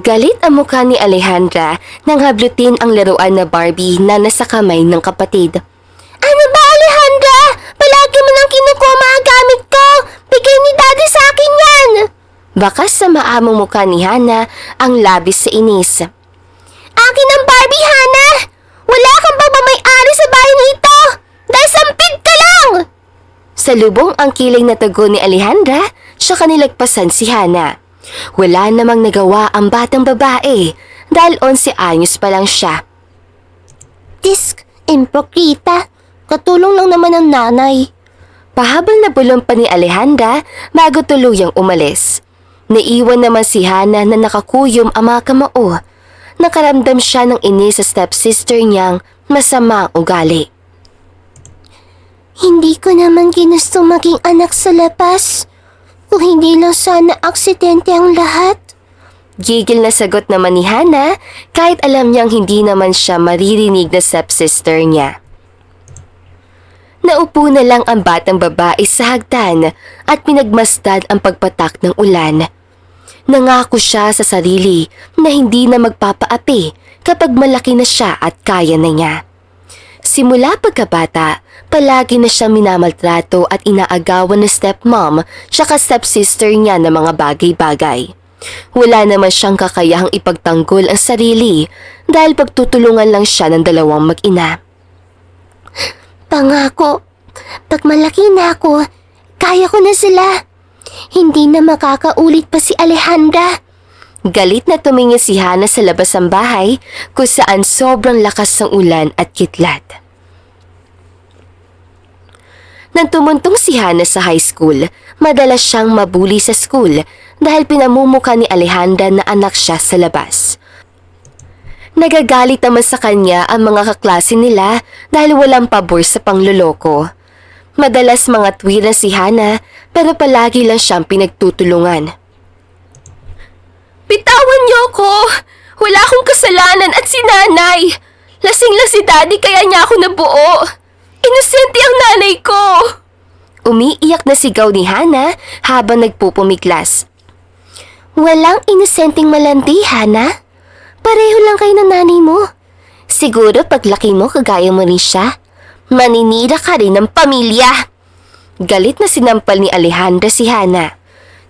Galit ang mukha ni Alejandra nang hablutin ang laruan na Barbie na nasa kamay ng kapatid. Ano ba, Alejandra? Palagi mo nang kinukuha mga gamit ko. Bigay ni Daddy sa akin yan. Bakas sa maamong mukha ni Hana ang labis sa inis. Akin ang Barbie, Hana! Wala kang pagmamay-ari sa bahay nito! Dahil sampid ka lang! Salubong ang kiling na tugon ni Alejandra, siya kanilagpasan si Hana. Wala namang nagawa ang batang babae dahil 11 anyos pa lang siya. Disk, impokrita. Katulong lang naman ang nanay. Pahabol na bulong pa ni Alejandra bago tuluyang umalis. Naiwan naman si Hana na nakakuyom ang mga kamao. Nakaramdam siya ng inis sa stepsister niyang masama ang ugali. Hindi ko naman ginusto maging anak sa labas. Kung hindi lang sana aksidente ang lahat. Gigil na sagot naman ni Hana kahit alam niyang hindi naman siya maririnig na stepsister niya. Naupo na lang ang batang babae sa hagdan at pinagmasdan ang pagpatak ng ulan. Nangako siya sa sarili na hindi na magpapaapi kapag malaki na siya at kaya na niya. Simula pagkabata, palagi na siya minamaltrato at inaagawan ng stepmom tsaka stepsister niya ng mga bagay-bagay. Wala naman siyang kakayahang ipagtanggol ang sarili dahil pagtutulungan lang siya ng dalawang mag-ina. Pangako, pag malaki na ako, kaya ko na sila. Hindi na makakaulit pa si Alejandra. Galit na tumingin si Hana sa labas ng bahay kung saan sobrang lakas ng ulan at kitlat. Nang tumuntong si Hana sa high school, madalas siyang mabuli sa school dahil pinamumuka ni Alejandra na anak siya sa labas. Nagagalit naman sa kanya ang mga kaklase nila dahil walang pabor sa pangloloko. Madalas mga tuwiran si Hana pero palagi lang siyang pinagtutulungan. Bitawan niyo ko! Wala akong kasalanan at si nanay! Lasing lang si daddy kaya niya ako nabuo! Inosente ang nanay ko! Umiiyak na sigaw ni Hana habang nagpupumiglas. Walang inosenteng malandi, Hana. Pareho lang kayo ng nanay mo. Siguro paglaki mo kagaya mo rin siya. Maninira ka rin ng pamilya. Galit na sinampal ni Alejandra si Hana.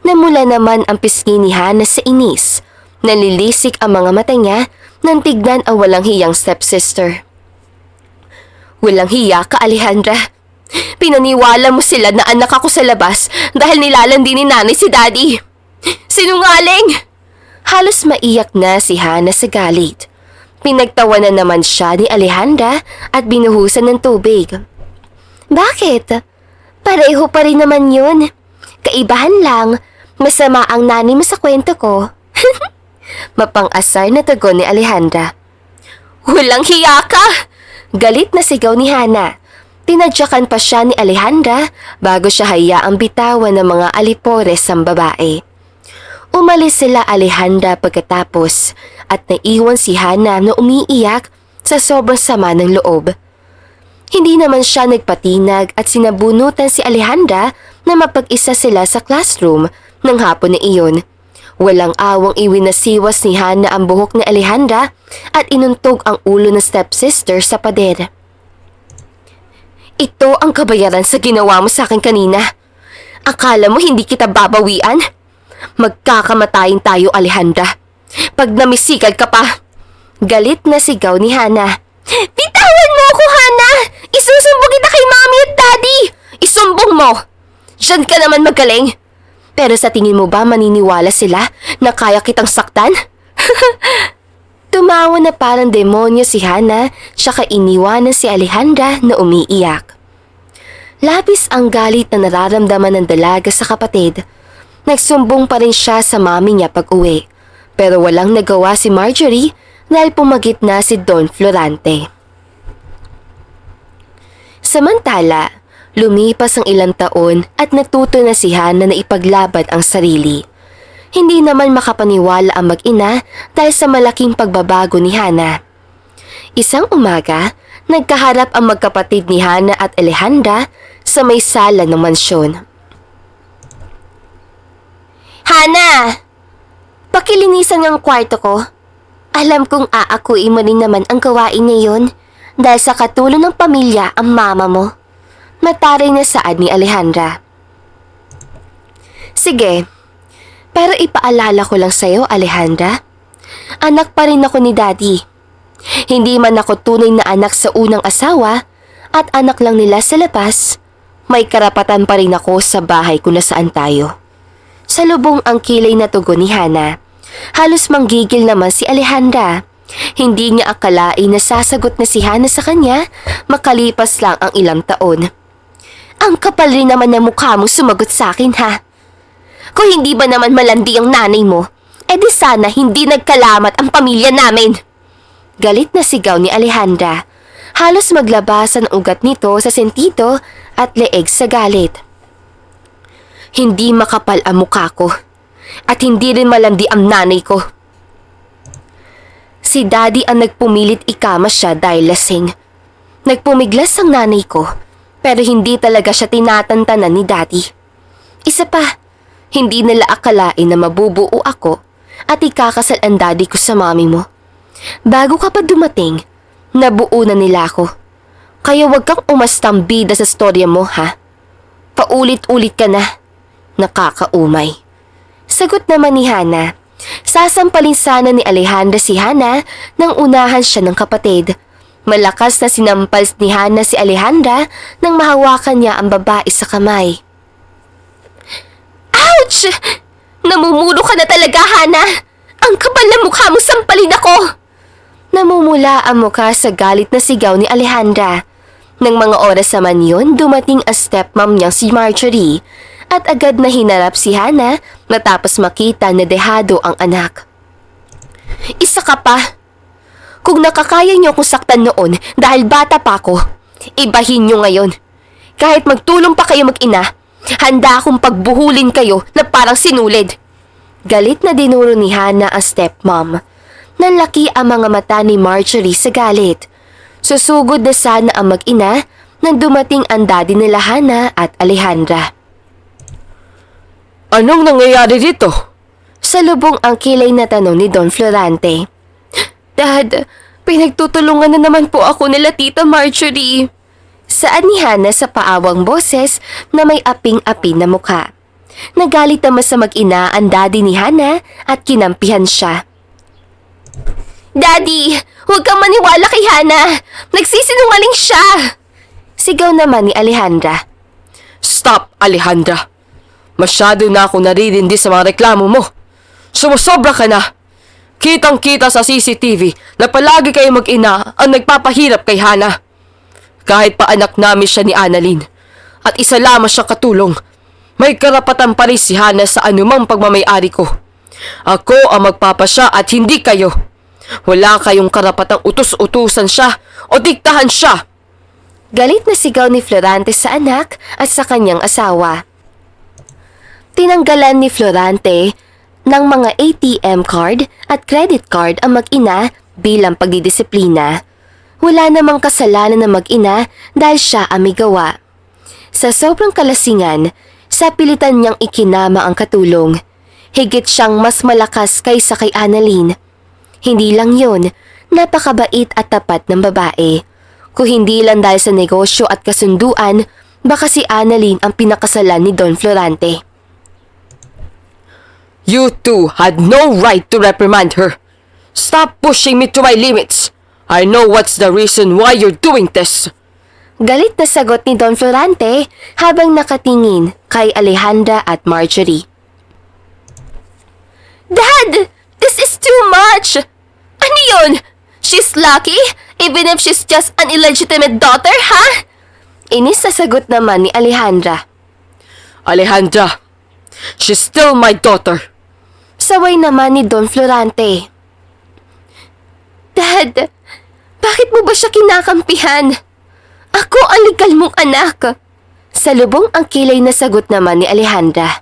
Namula naman ang pisngi ni Hana sa inis. Nalilisik ang mga mata niya nang tignan ang walang hiyang stepsister. Walang hiya ka, Alejandra. Pinaniwala mo sila na anak ako sa labas dahil nilalandi ni nanay si daddy. Sinungaling! Halos maiyak na si Hana sa galit. Pinagtawanan naman siya ni Alejandra at binuhusan ng tubig. Bakit? Pareho pa rin naman yun. Kaibahan lang, masama ang nanay mo sa kwento ko. Mapang-asar na tugon ni Alejandra. Walang hiya ka! Galit na sigaw ni Hana. Tinadyakan pa siya ni Alejandra bago siya hayaang bitawan ng mga alipores ng babae. Umalis sila Alejandra pagkatapos at naiwan si Hana na umiiyak sa sobrang sama ng loob. Hindi naman siya nagpatinag at sinabunutan si Alejandra na mapag-isa sila sa classroom ng hapon na iyon. Walang awang iwinasiwas ni Hana ang buhok ni Alejandra at inuntog ang ulo ng stepsister sa pader. Ito ang kabayaran sa ginawa mo sa akin kanina. Akala mo hindi kita babawian? Magkakamatayin tayo, Alejandra. Pag namisikal ka pa. Galit na sigaw ni Hana. Bitawan mo ako, Hana! Isusumbong kita kay Mommy at Daddy! Isumbong mo! Diyan ka naman magaling. Pero sa tingin mo ba maniniwala sila na kaya kitang saktan? Tumawa na parang demonyo si Hana, tsaka iniwanan si Alejandra na umiiyak. Labis ang galit na nararamdaman ng dalaga sa kapatid. Nagsumbong pa rin siya sa mami niya pag-uwi. Pero walang nagawa si Marjorie dahil pumagit na si Don Florante. Samantala, lumipas ang ilang taon at natuto na si Hana na ipaglaban ang sarili. Hindi naman makapaniwala ang mag-ina dahil sa malaking pagbabago ni Hana. Isang umaga, nagkaharap ang magkapatid ni Hana at Alejandra sa may sala ng mansyon. Hana! pakilinisan ng kwarto ko. Alam kong aakuin mo rin naman ang gawain niya yun dahil sa katulong ng pamilya ang mama mo. Mataray na saad ni Alejandra. Sige, pero ipaalala ko lang sa'yo, Alejandra. Anak pa rin ako ni Daddy. Hindi man ako tunay na anak sa unang asawa at anak lang nila sa labas, may karapatan pa rin ako sa bahay kung nasaan tayo. Salubong ang kilay na tugon ni Hana. Halos manggigil naman si Alejandra. Hindi niya akalain na sasagot na si Hana sa kanya makalipas lang ang ilang taon. Ang kapal rin naman ng mukha mong sumagot sa akin, ha? Kung hindi ba naman malandi ang nanay mo, edi sana hindi nagkalamat ang pamilya namin. Galit na sigaw ni Alejandra. Halos maglabasan ang ugat nito sa sentido at leeg sa galit. Hindi makapal ang mukha ko at hindi rin malandi ang nanay ko. Si Daddy ang nagpumilit ikama siya dahil lasing. Nagpumiglas ang nanay ko pero hindi talaga siya tinatantanan ni Daddy. Isa pa, hindi nila akalain na mabubuo ako at ikakasal ang Daddy ko sa mami mo. Bago ka pa dumating, nabuo na nila ako. Kaya wag kang umastang bida sa storya mo, ha? Paulit-ulit ka na. Nakakaumay. Sagot naman ni Hana. Sasampalin sana ni Alejandra si Hana nang unahan siya ng kapatid. Malakas na sinampal ni Hana si Alejandra nang mahawakan niya ang babae sa kamay. Ouch! Namumulo ka na talaga, Hana! Ang kapal na mukha mo, sampalin ako! Namumula ang mukha sa galit na sigaw ni Alejandra. Nang mga oras naman yun, dumating ang stepmom niyang si Marjorie at agad na hinarap si Hana matapos makita na dehado ang anak. Isa ka pa. Kung nakakaya niyo akong saktan noon dahil bata pa ako, ibahin niyo ngayon. Kahit magtulong pa kayo mag-ina, handa akong pagbuhulin kayo na parang sinulid. Galit na dinuro ni Hana ang stepmom. Nanlaki ang mga mata ni Marjorie sa galit. Susugod na sana ang mag-ina nang dumating ang daddy nila Hana at Alejandra. Anong nangyayari dito? Salubong ang kilay na tanong ni Don Florante. Dad, pinagtutulungan na naman po ako nila Tita Marjorie. Saad ni Hana sa paawang boses na may aping-api na mukha. Nagalit naman sa mag-ina ang daddy ni Hana at kinampihan siya. Daddy, huwag kang maniwala kay Hana. Nagsisinungaling siya. Sigaw naman ni Alejandra. Stop, Alejandra. Masyado na ako naririndi sa mga reklamo mo. Sumusobra ka na. Kitang-kita sa CCTV na palagi kayo mag-ina ang nagpapahirap kay Hana. Kahit pa anak namin siya ni Annalyn at isa lamang siyang katulong, may karapatan pa rin si Hana sa anumang pagmamayari ko. Ako ang magpapasya at hindi kayo. Wala kayong karapatang utus-utusan siya o diktahan siya. Galit na sigaw ni Florante sa anak at sa kanyang asawa. Tinanggalan ni Florante ng mga ATM card at credit card ang mag-ina bilang pagdidisiplina. Wala namang kasalanan ng mag-ina dahil siya ang may gawa. Sa sobrang kalasingan, sa pilitan niyang ikinama ang katulong. Higit siyang mas malakas kaysa kay Annalyn. Hindi lang yun, napakabait at tapat ng babae. Kung hindi lang dahil sa negosyo at kasunduan, baka si Annalyn ang pinakasalan ni Don Florante. You two had no right to reprimand her. Stop pushing me to my limits. I know what's the reason why you're doing this. Galit na sagot ni Don Florante habang nakatingin kay Alejandra at Marjorie. Dad! This is too much! Ano yun? She's lucky? Even if she's just an illegitimate daughter, ha? Inis na sagot naman ni Alejandra. Alejandra, she's still my daughter. Saway naman ni Don Florante. Dad, bakit mo ba siya kinakampihan? Ako ang legal mong anak. Salubong ang kilay na sagot naman ni Alejandra.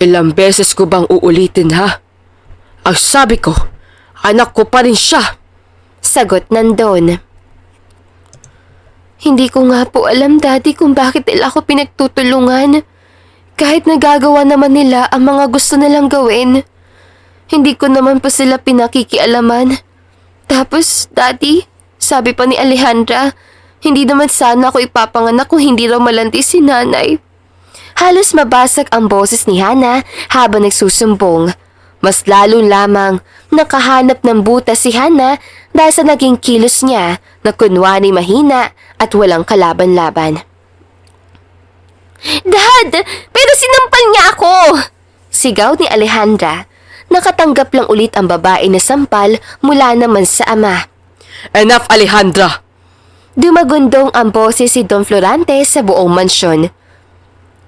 Ilang beses ko bang uulitin, ha? Ang sabi ko, anak ko pa rin siya. Sagot ng Don. Hindi ko nga po alam, Daddy, kung bakit nila ako pinagtutulungan. Kahit nagagawa naman nila ang mga gusto nilang gawin, hindi ko naman pa sila pinakikialaman. Tapos, Daddy, sabi pa ni Alejandra, hindi naman sana ako ipapanganak kung hindi raw malanti si Nanay. Halos mabasag ang boses ni Hana habang nagsusumbong. Mas lalo lamang nakahanap ng butas si Hana dahil sa naging kilos niya na kunwari mahina at walang kalaban-laban. Dad! Pero sinampal niya ako! Sigaw ni Alejandra. Nakatanggap lang ulit ang babae na sampal mula naman sa ama. Enough, Alejandra! Dumagundong ang boses si Don Florante sa buong mansyon.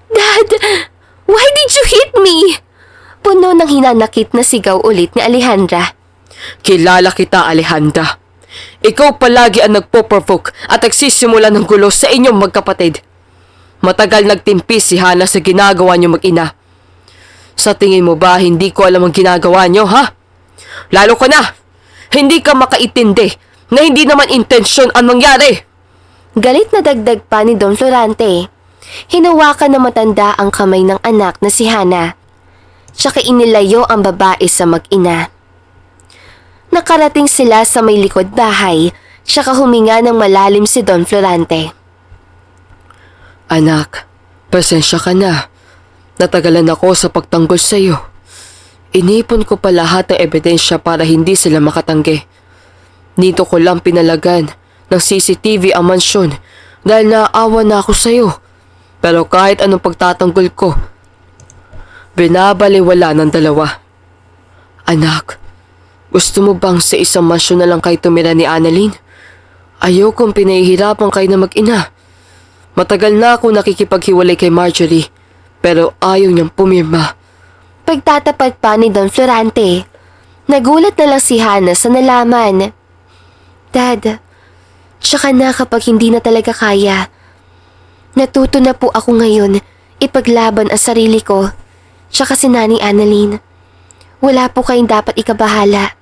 Dad! Why did you hit me? Puno ng hinanakit na sigaw ulit ni Alejandra. Kilala kita, Alejandra. Ikaw palagi ang nagpo-provoke at nagsisimula ng gulo sa inyong magkapatid. Matagal nagtimpi si Hana sa ginagawa niyo mag-ina. Sa tingin mo ba hindi ko alam ang ginagawa niyo, ha? Lalo ka na! Hindi ka makaintindi na hindi naman intensyon ang nangyari. Galit na dagdag pa ni Don Florante. Hinawakan na matanda ang kamay ng anak na si Hana. Tsaka inilayo ang babae sa mag-ina. Nakarating sila sa may likod bahay, tsaka huminga ng malalim si Don Florante. Anak, pasensya ka na. Natagalan ako sa pagtanggol sa iyo. Inipon ko pa lahat ng ebidensya para hindi sila makatanggi. Dito ko lang pinalagan ng CCTV ang mansyon dahil naaawa na ako sa iyo. Pero kahit anong pagtatanggol ko, binabaliwala ng dalawa. Anak, gusto mo bang sa isang mansyon na lang kayo tumira ni Annalyn? Ayaw kong pinahihirapan kayo na mag-ina. Matagal na ako nakikipaghiwalay kay Marjorie, pero ayaw niyang pumirma. Pagtatapat pa ni Don Florante, nagulat na lang si Hana sa nalaman. Dad, tsaka na kapag hindi na talaga kaya. Natuto na po ako ngayon ipaglaban ang sarili ko, tsaka si Nani Annalyn. Wala po kayong dapat ikabahala.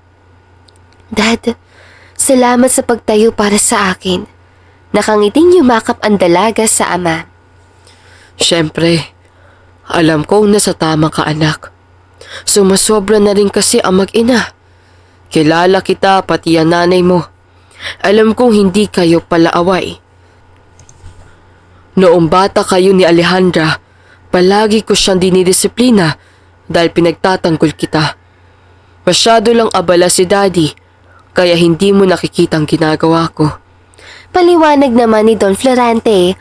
Dad, salamat sa pagtayo para sa akin. Nakangiting yumakap ang dalaga sa ama. Siyempre, alam kong nasa tama ka, anak. Sumasobra na rin kasi ang mag-ina. Kilala kita pati ang nanay mo. Alam kong hindi kayo palaaway. Noong bata kayo ni Alejandra, palagi ko siyang dinidisiplina dahil pinagtatanggol kita. Masyado lang abala si Daddy, kaya hindi mo nakikita ang ginagawa ko. Paliwanag naman ni Don Florante.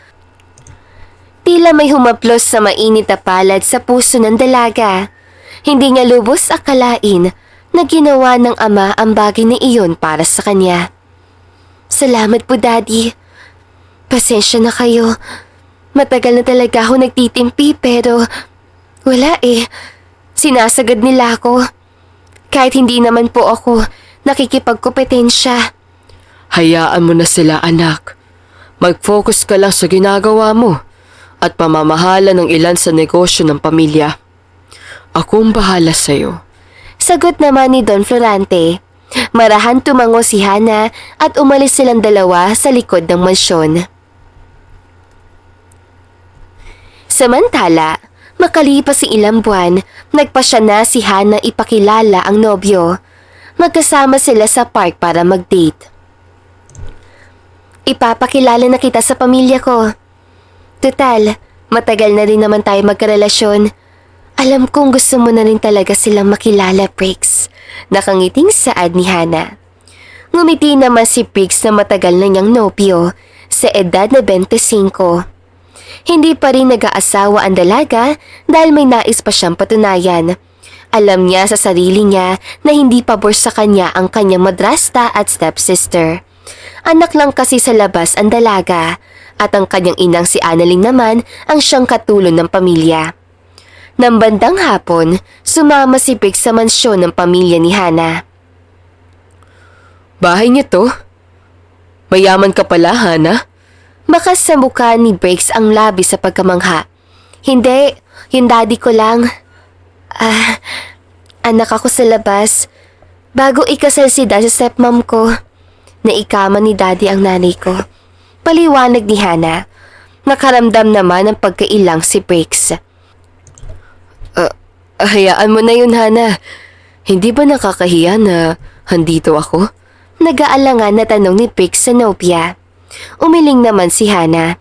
Tila may humaplos sa mainit na palad sa puso ng dalaga. Hindi niya lubos akalain na ginawa ng ama ang bagay na iyon para sa kanya. Salamat po, Daddy. Pasensya na kayo. Matagal na talaga ako nagtitimpi pero wala eh. Sinasagad nila ako. Kahit hindi naman po ako nakikipagkompetensya. Hayaan mo na sila, anak. Mag-focus ka lang sa ginagawa mo at pamamahala ng ilan sa negosyo ng pamilya. Akong bahala sa'yo. Sagot naman ni Don Florante. Marahan tumango si Hana at umalis silang dalawa sa likod ng mansyon. Samantala, makalipas ang ilang buwan, nagpasya na si Hana ipakilala ang nobyo. Magkasama sila sa park para mag-date. Ipapakilala na kita sa pamilya ko. Total, matagal na rin naman tayo magkarelasyon. Alam kong gusto mo na rin talaga silang makilala, Briggs. Nakangiting saad ni Hana. Ngumiti naman si Briggs na matagal na niyang nobyo sa edad na 25. Hindi pa rin nag-aasawa ang dalaga dahil may nais pa siyang patunayan. Alam niya sa sarili niya na hindi pabor sa kanya ang kanyang madrasta at stepsister. Anak lang kasi sa labas ang dalaga at ang kanyang inang si Annalyn naman ang siyang katulong ng pamilya. Nang bandang hapon, sumama si Briggs sa mansyon ng pamilya ni Hana. Bahay niyo to? Mayaman ka pala, Hana? Bakas sa mukha ni Briggs ang labi sa pagkamangha. Hindi, yung daddy ko lang. Anak ako sa labas. Bago ikasal si Dad sa stepmom ko, naikama ni Daddy ang nanay ko. Paliwanag ni Hana. Nakaramdam naman ng pagkailang si Briggs. Hayaan mo na yun, Hana. Hindi ba nakakahiya na handito ako? Nag-aalangan na tanong ni Prix sa nobya. Umiling naman si Hana.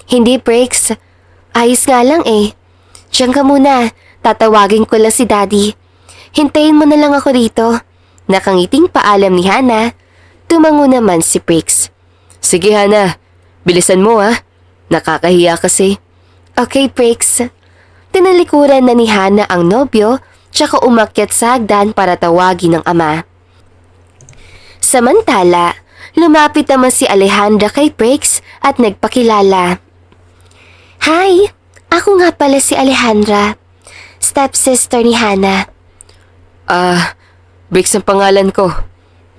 Hindi, Prix. Ayos nga lang eh. Diyan ka muna. Tatawagin ko lang si Daddy. Hintayin mo na lang ako rito. Nakangiting paalam ni Hana. Tumango naman si Prix. Sige, Hana. Bilisan mo, ha? Nakakahiya kasi. Okay, Prix. Tinalikuran na ni Hana ang nobyo tsaka umakyat sa hagdan para tawagin ng ama. Samantala, lumapit naman si Alejandra kay Prix at nagpakilala. Hi! Ako nga pala si Alejandra, stepsister ni Hana. Briggs ang pangalan ko.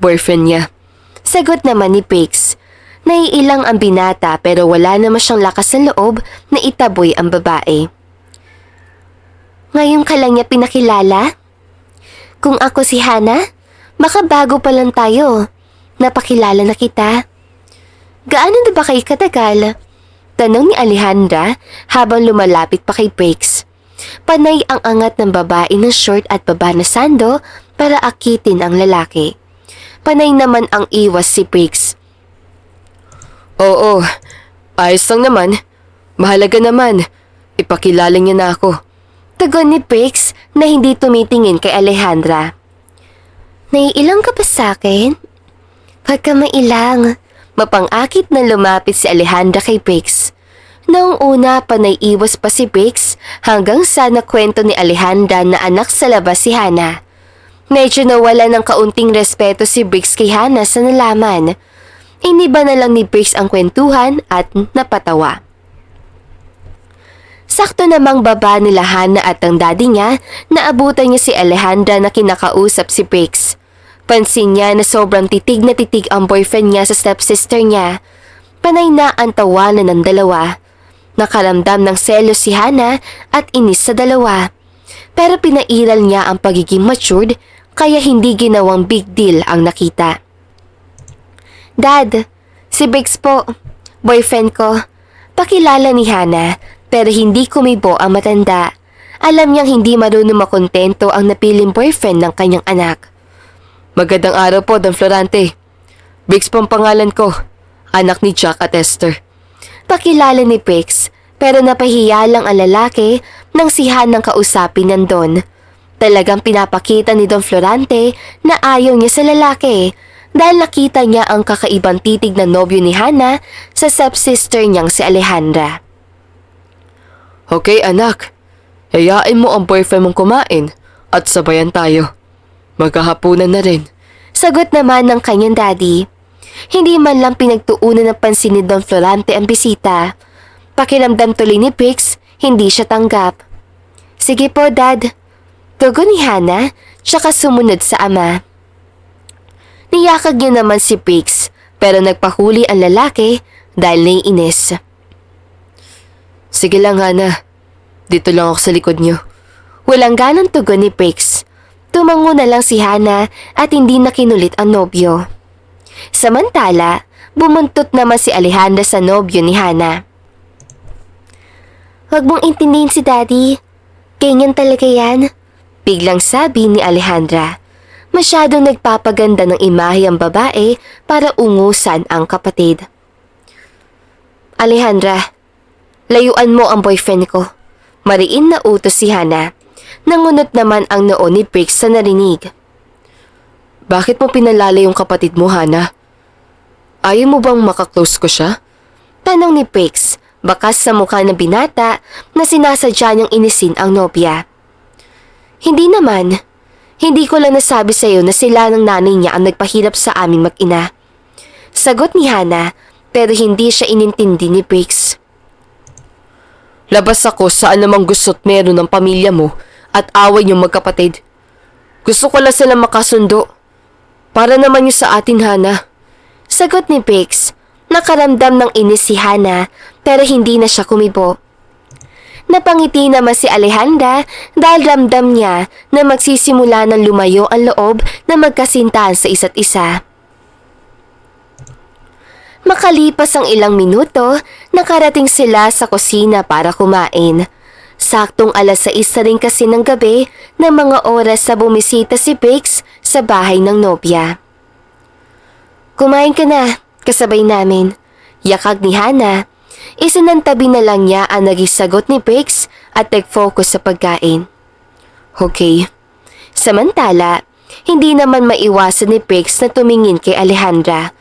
Boyfriend niya. Sagot naman ni Prix. Naiilang ang binata pero wala naman siyang lakas ng loob na itaboy ang babae. Ngayon ka lang niya pinakilala? Kung ako si Hana, baka bago pa lang tayo. Napakilala na kita. Gaano na ba kayo katagal? Tanong ni Alejandra habang lumalapit pa kay Prix. Panay ang angat ng babae ng short at baba na sando para akitin ang lalaki. Panay naman ang iwas si Prix. Oo, ayos lang naman. Mahalaga naman. Ipakilala niya na ako. Tugon ni Prix na hindi tumitingin kay Alejandra. Naiilang ka pa sa akin? Huwag ka mailang. Mapang-akit na lumapit si Alejandra kay Prix. Noong una pa naiiwas pa si Prix hanggang sa nakwento ni Alejandra na anak sa labas si Hana. Medyo nawala ng kaunting respeto si Prix kay Hana sa nalaman. Iniba na lang ni Prix ang kwentuhan at napatawa. Sakto namang baba nila Hana at ang daddy niya, naabutan niya si Alejandra na kinakausap si Prix. Pansin niya na sobrang titig na titig ang boyfriend niya sa stepsister niya. Panay na ang tawanan ng dalawa. Nakaramdam ng selos si Hana at inis sa dalawa. Pero pinairal niya ang pagiging matured kaya hindi ginawang big deal ang nakita. Dad, si Briggs po, boyfriend ko. Pakilala ni Hana pero hindi kumibo ang matanda. Alam niyang hindi marunong makontento ang napiling boyfriend ng kanyang anak. Magandang araw po, Don Florante. Briggs po ang pangalan ko. Anak ni Jack at Esther. Pakilala ni Prix pero napahiya lang ang lalaki nang si Hanang kausapin ng Don. Talagang pinapakita ni Don Florante na ayaw niya sa lalaki dahil nakita niya ang kakaibang titig na nobyo ni Hana sa stepsister niyang si Alejandra. Okay, anak. Hayain mo ang boyfriend mong kumain at sabayan tayo. Maghahapunan na rin. Sagot naman ng kanyang daddy. Hindi man lang pinagtuunan ng pansin ni Don Florante ang bisita. Pakiramdam tuloy ni Prix, hindi siya tanggap. Sige po, Dad. Tugon ni Hana, tsaka sumunod sa ama. Niyakag niya naman si Prix, pero nagpahuli ang lalaki dahil naiinis. Sige lang, Hana. Dito lang ako sa likod niyo. Walang ganang tugon ni Prix. Tumango na lang si Hana at hindi na kinulit ang nobyo. Samantala, bumuntot naman si Alejandra sa nobyo ni Hana. Huwag mong intindihin si Daddy. Ganyan talaga yan. Biglang sabi ni Alejandra. Masyadong nagpapaganda ng imahe ang babae para ungusan ang kapatid. Alejandra, layuan mo ang boyfriend ko. Mariin na utos si Hana. Nangunot naman ang noo ni Prix sa narinig. Bakit mo pinalala yung kapatid mo, Hana? Ayaw mo bang makaklose ko siya? Tanong ni Prix, bakas sa mukha ng binata na sinasadya niyang inisin ang nobya. Hindi naman. Hindi ko lang nasabi sa iyo na sila ng nanay niya ang nagpahirap sa aming mag-ina. Sagot ni Hana, pero hindi siya inintindi ni Prix. Labas ako sa anumang gusto't meron ng pamilya mo at away niyong magkapatid. Gusto ko lang sila makasundo. Para naman yung sa atin, Hana. Sagot ni Prix. Nakaramdam ng inis si Hana pero hindi na siya kumibo. Napangiti naman si Alejandra dahil ramdam niya na magsisimula ng lumayo ang loob na magkasintahan sa isa't isa. Makalipas ang ilang minuto, nakarating sila sa kusina para kumain. Saktong 6:00 na rin kasi ng gabi na mga oras sa bumisita si Briggs sa bahay ng nobya. Kumain ka na, kasabay namin. Yakag ni Hana. Isinantabi na lang niya ang naging sagot ni Briggs at nag-focus sa pagkain. Okay. Samantala, hindi naman maiwasan ni Briggs na tumingin kay Alejandra.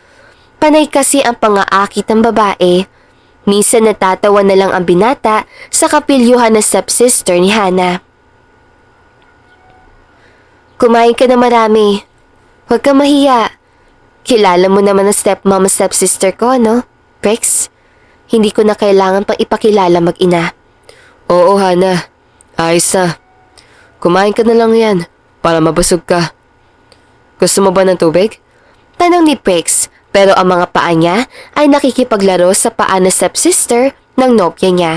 Panay kasi ang pangaakit ng babae. Minsan natatawa na lang ang binata sa kapilyuhan ng stepsister ni Hana. Kumain ka na marami. Huwag kang mahiya. Kilala mo naman ang stepmom at stepsister ko, no? Briggs, hindi ko na kailangan pang ipakilala mag-ina. Oo, Hana. Ayos na. Kumain ka na lang yan para mabusog ka. Gusto mo ba ng tubig? Tanong ni Briggs, pero ang mga paa niya ay nakikipaglaro sa paa ng stepsister ng nobya niya.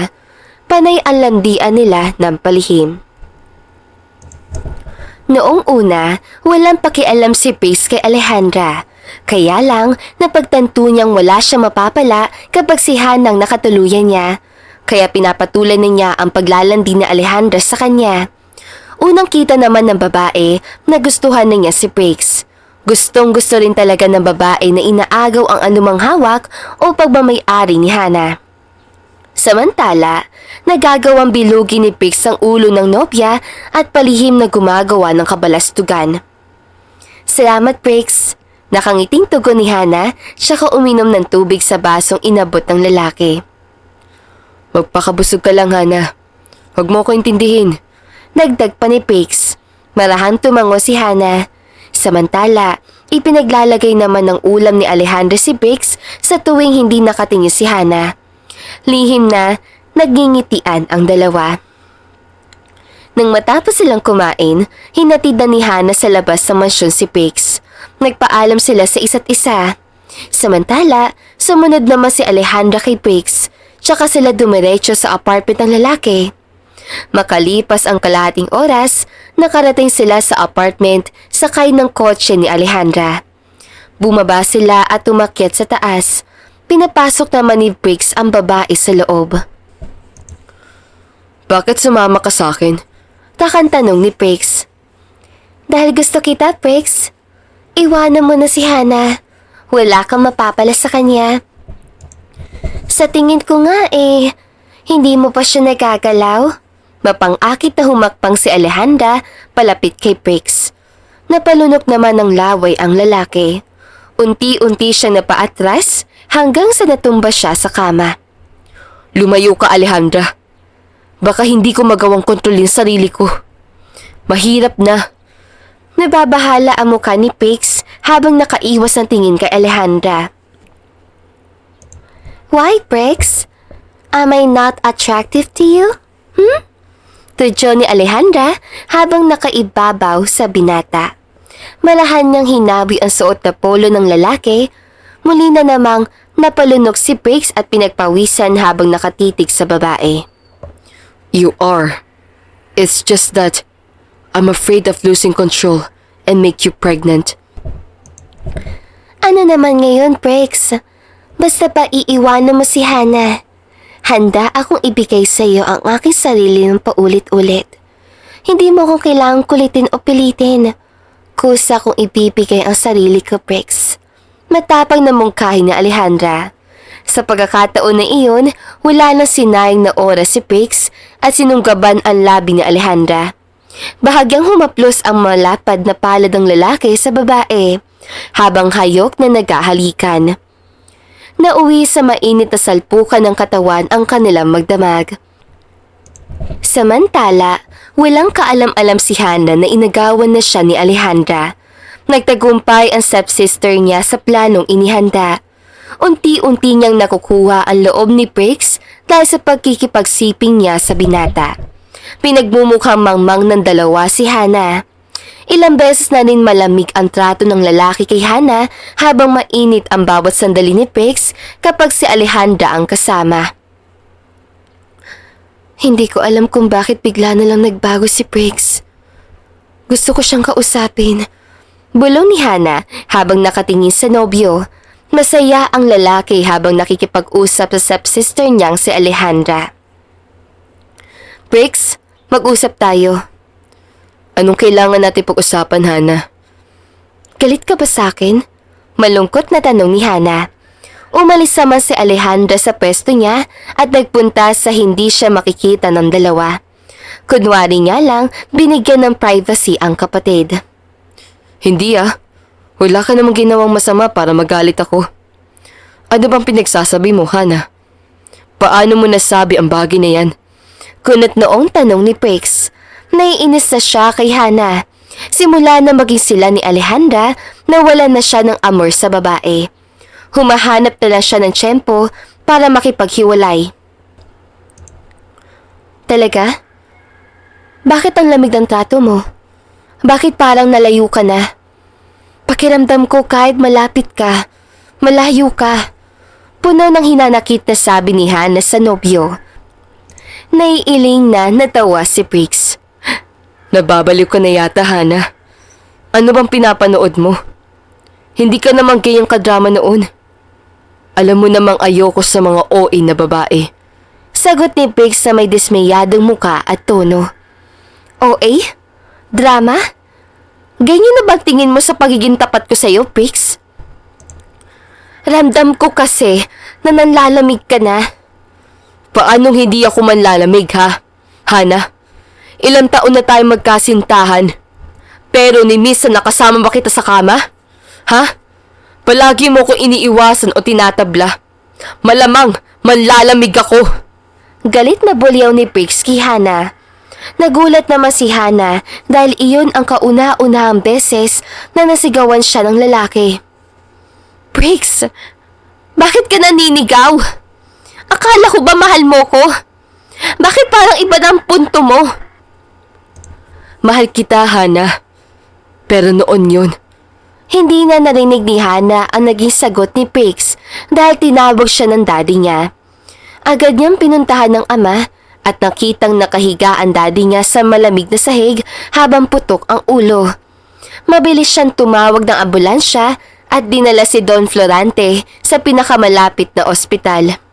Panay ang landian nila ng palihim. Noong una, walang pakialam si Briggs kay Alejandra. Kaya lang, napagtanto niyang wala siya mapapala kapag si Hanang nakatuluyan niya. Kaya pinapatulan niya ang paglalandi ni Alejandra sa kanya. Unang kita naman ng babae na gustuhan na niya si Briggs. Gustong-gusto rin talaga ng babae na inaagaw ang anumang hawak o pagmamay-ari ni Hana. Samantala, nagagawang bilugi ni Briggs ang ulo ng nobya at palihim na gumagawa ng kabalastugan. Salamat, Briggs. Nakangiting tugon ni Hana, siyaka uminom ng tubig sa basong inabot ng lalaki. Magpakabusog ka lang, Hana. Huwag mo ko intindihin. Dagdag pa ni Briggs. Marahang tumango si Hana. Samantala, ipinaglalagay naman ng ulam ni Alejandra si Briggs sa tuwing hindi nakatingin si Hana. Lihim na nagngingitian ang dalawa. Nang matapos silang kumain, hinatid na ni Hana sa labas sa mansyon si Briggs. Nagpaalam sila sa isa't isa. Samantala, sumunod naman si Alejandra kay Briggs, tsaka sila dumiretso sa apartment ng lalaki. Makalipas ang kalahating oras, nakarating sila sa apartment sakay ng kotse ni Alejandra. Bumaba sila at umakyat sa taas. Pinapasok naman ni Briggs ang babae sa loob. Bakit sumama ka sa akin? Takang tanong ni Briggs. Dahil gusto kita, Briggs. Iwanan mo na si Hana. Wala kang mapapala sa kanya. Sa tingin ko nga hindi mo pa siya nagagalaw. Mapang-akit na humakpang si Alejandra palapit kay Briggs. Napalunok naman ng laway ang lalaki. Unti-unti siyang napaatras hanggang sa natumba siya sa kama. Lumayo ka, Alejandra. Baka hindi ko magawang kontrolin sarili ko. Mahirap na. Nababahala ang mukha ni Briggs habang nakaiwas ng tingin kay Alejandra. Why, Briggs? Am I not attractive to you? Tudyo ni Alejandra habang nakaibabaw sa binata. Malahan niyang hinawi ang suot na polo ng lalaki. Muli na namang napalunok si Briggs at pinagpawisan habang nakatitig sa babae. You are. It's just that I'm afraid of losing control and make you pregnant. Ano naman ngayon, Briggs? Basta pa iiwanan mo si Hana. Handa akong ibigay sa iyo ang aking sarili ng paulit-ulit. Hindi mo ko kailangang kulitin o pilitin. Kusa kong ibibigay ang sarili ko, Briggs. Matapang na mungkahi ni Alejandra. Sa pagkakataon na iyon, wala nang sinayang na oras si Briggs at sinunggaban ang labi ni Alejandra. Bahagyang humaplos ang malapad na palad ng lalaki sa babae, habang hayok na naghahalikan. Nauwi sa mainit na salpukan ng katawan ang kanilang magdamag. Samantala, walang kaalam-alam si Hana na inagawan na siya ni Alejandra. Nagtagumpay ang stepsister niya sa planong inihanda. Unti-unti niyang nakukuha ang loob ni Briggs dahil sa pagkikipagsiping niya sa binata. Pinagmumukhang mangmang ng dalawa si Hana. Ilang beses na rin malamig ang trato ng lalaki kay Hana habang mainit ang bawat sandali ni Briggs kapag si Alejandra ang kasama. Hindi ko alam kung bakit bigla na lang nagbago si Briggs. Gusto ko siyang kausapin. Bulong ni Hana habang nakatingin sa nobyo. Masaya ang lalaki habang nakikipag-usap sa stepsister niyang si Alejandra. Briggs, mag-usap tayo. Anong kailangan natin pag-usapan, Hana? Galit ka ba sa akin? Malungkot na tanong ni Hana. Umalis naman si Alejandra sa pwesto niya at nagpunta sa hindi siya makikita ng dalawa. Kunwari nga lang, binigyan ng privacy ang kapatid. Hindi Wala ka namang ginawang masama para magalit ako. Ano bang pinagsasabi mo, Hana? Paano mo nasabi ang bagay na yan? Kunot noong tanong ni Briggs. Naiinis na siya kay Hana. Simula na maging sila ni Alejandra, nawala na siya ng amor sa babae. Humahanap na lang siya ng tiyempo para makipaghiwalay. Talaga? Bakit ang lamig ng trato mo? Bakit parang nalayo ka na? Pakiramdam ko kahit malapit ka, malayo ka. Puno ng hinanakit na sabi ni Hana sa nobyo. Naiiling na natawa si Briggs. Nababaliw ka na yata, Hana. Ano bang pinapanood mo? Hindi ka namang gayang kadrama noon. Alam mo namang ayoko sa mga OA na babae. Sagot ni Briggs na may dismayadong muka at tono. OA? Drama? Ganyan na bang tingin mo sa pagiging tapat ko sa'yo, Briggs? Ramdam ko kasi na nanlalamig ka na. Paanong hindi ako manlalamig, ha? Hana, ilang taon na tayo magkasintahan. Pero ni Miss na nakasama ba kita sa kama? Ha? Palagi mo ko iniiwasan o tinatabla. Malamang manlalamig ako. Galit na bulyaw ni Briggs kay Hana. Nagulat naman si Hana dahil iyon ang kauna-unahang beses na nasigawan siya ng lalaki. Briggs, bakit ka naninigaw? Akala ko ba mahal mo ko? Bakit parang iba ng punto mo? Mahal kita, Hana. Pero noon yun. Hindi na narinig ni Hana ang naging sagot ni Briggs dahil tinawag siya ng daddy niya. Agad niyang pinuntahan ng ama at nakitang nakahiga ang daddy niya sa malamig na sahig habang putok ang ulo. Mabilis siyang tumawag ng ambulansya at dinala si Don Florante sa pinakamalapit na ospital.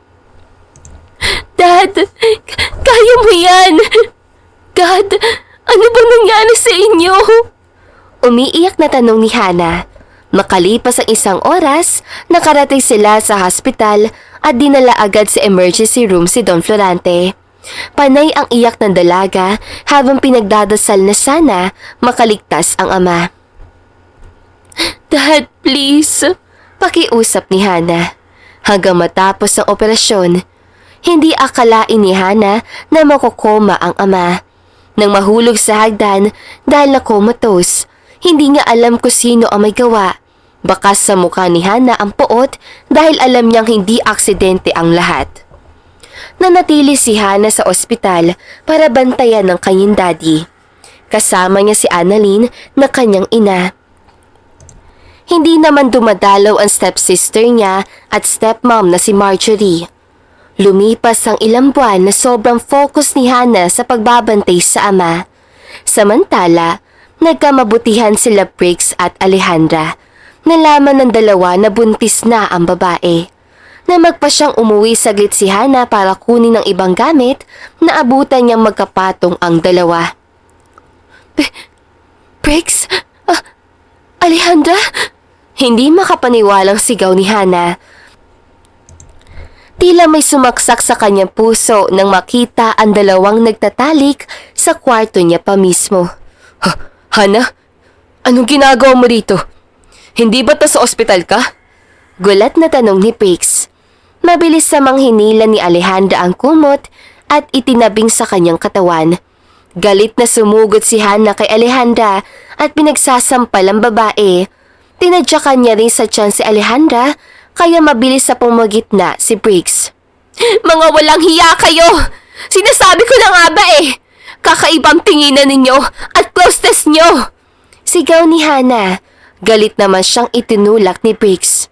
Dad, kaya mo yan! Dad, ano bang nangyari sa inyo? Umiiyak na tanong ni Hana. Makalipas ang isang oras, nakarating sila sa hospital at dinala agad sa emergency room si Don Florante. Panay ang iyak ng dalaga habang pinagdadasal na sana makaligtas ang ama. Dad, please, pakiusap ni Hana. Hanggang matapos ang operasyon, hindi akalain ni Hana na makukoma ang ama. Nang mahulog sa hagdan dahil na comatose, hindi niya alam kung sino ang may gawa. Bakas sa mukha ni Hana ang puot dahil alam niyang hindi aksidente ang lahat. Nanatili si Hana sa ospital para bantayan ng kanyang daddy. Kasama niya si Annalyn na kanyang ina. Hindi naman dumadalaw ang stepsister niya at stepmom na si Marjorie. Lumipas ang ilang buwan na sobrang focus ni Hana sa pagbabantay sa ama. Samantala, nagkamabutihan sila Briggs at Alejandra. Nalaman ng dalawa na buntis na ang babae. Namagpa siyang umuwi saglit si Hana para kunin ng ibang gamit na abutan niyang magkapatong ang dalawa. Briggs? Alejandra? Hindi makapaniwalang sigaw ni Hana. Tila may sumaksak sa kanyang puso nang makita ang dalawang nagtatalik sa kwarto niya pa mismo. Hana? Anong ginagawa mo dito? Hindi ba sa ospital ka? Gulat na tanong ni Briggs. Mabilis samang hinila ni Alejandra ang kumot at itinabing sa kanyang katawan. Galit na sumugod si Hana kay Alejandra at pinagsasampal ang babae. Tinadyakan niya rin sa tiyan si Alejandra kaya mabilis sa pumagitna si Briggs. Mga walang hiya kayo! Sinasabi ko na nga ba eh! Kakaibang tinginan ninyo at closeness nyo! Sigaw ni Hana. Galit naman siyang itinulak ni Briggs.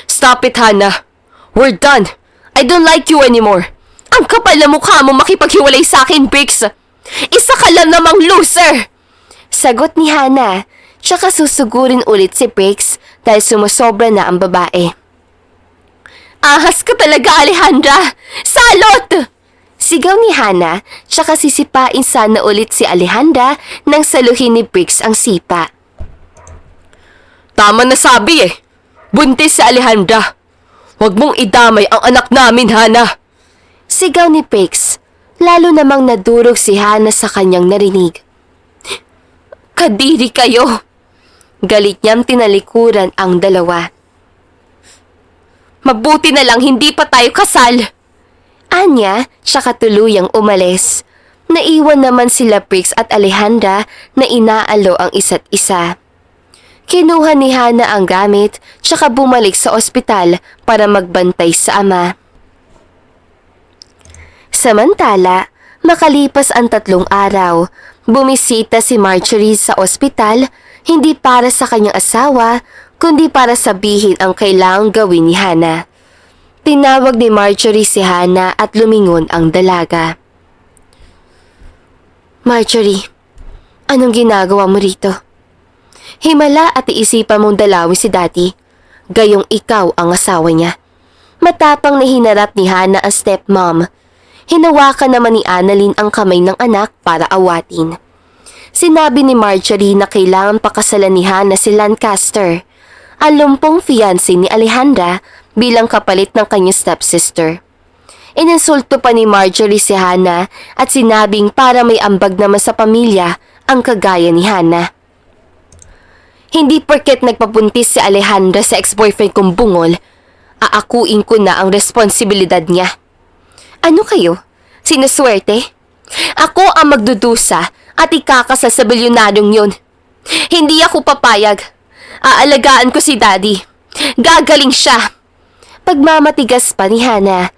Stop it, Hana. We're done. I don't like you anymore. Ang kapal na mukha mo makipaghiwalay sa akin, Briggs. Isa ka lang namang loser! Sagot ni Hana. Tsaka susugurin ulit si Briggs dahil sumusobra na ang babae. Ahas ka talaga, Alejandra! Salot! Sigaw ni Hana, tsaka sisipain sana ulit si Alejandra nang saluhin ni Briggs ang sipa. Tama na sabi eh. Buntis si Alejandra. Huwag mong idamay ang anak namin, Hana. Sigaw ni Briggs, lalo namang nadurog si Hana sa kanyang narinig. Kadiri kayo! Galit niyang tinalikuran ang dalawa. Mabuti na lang hindi pa tayo kasal! Anya, tsaka tuluyang umalis. Naiwan naman sila Briggs at Alejandra na inaalo ang isa't isa. Kinuha ni Hana ang gamit, tsaka bumalik sa ospital para magbantay sa ama. Samantala, makalipas ang 3 araw, bumisita si Marjorie sa ospital, hindi para sa kanyang asawa, kundi para sabihin ang kailangang gawin ni Hana. Tinawag ni Marjorie si Hana at lumingon ang dalaga. Marjorie, anong ginagawa mo rito? Himala at iisipan mong dalawin si Daddy, gayong ikaw ang asawa niya. Matapang na hinarap ni Hana ang stepmom. Hinawakan naman ni Annalyn ang kamay ng anak para awatin. Sinabi ni Marjorie na kailangan pakasalan ni Hana si Lancaster, ang lumpong fiancé ni Alejandra, bilang kapalit ng kanyang stepsister. Ininsulto pa ni Marjorie si Hana at sinabing para may ambag naman sa pamilya ang kagaya ni Hana. Hindi porket nagpapuntis si Alejandra sa ex-boyfriend kong bungol, aakuin ko na ang responsibilidad niya. Ano kayo? Sinuswerte? Ako ang magdudusa at ikakasal sa bilyonaryong yun. Hindi ako papayag. Aalagaan ko si Daddy. Gagaling siya. Pagmamatigas pa ni Hana,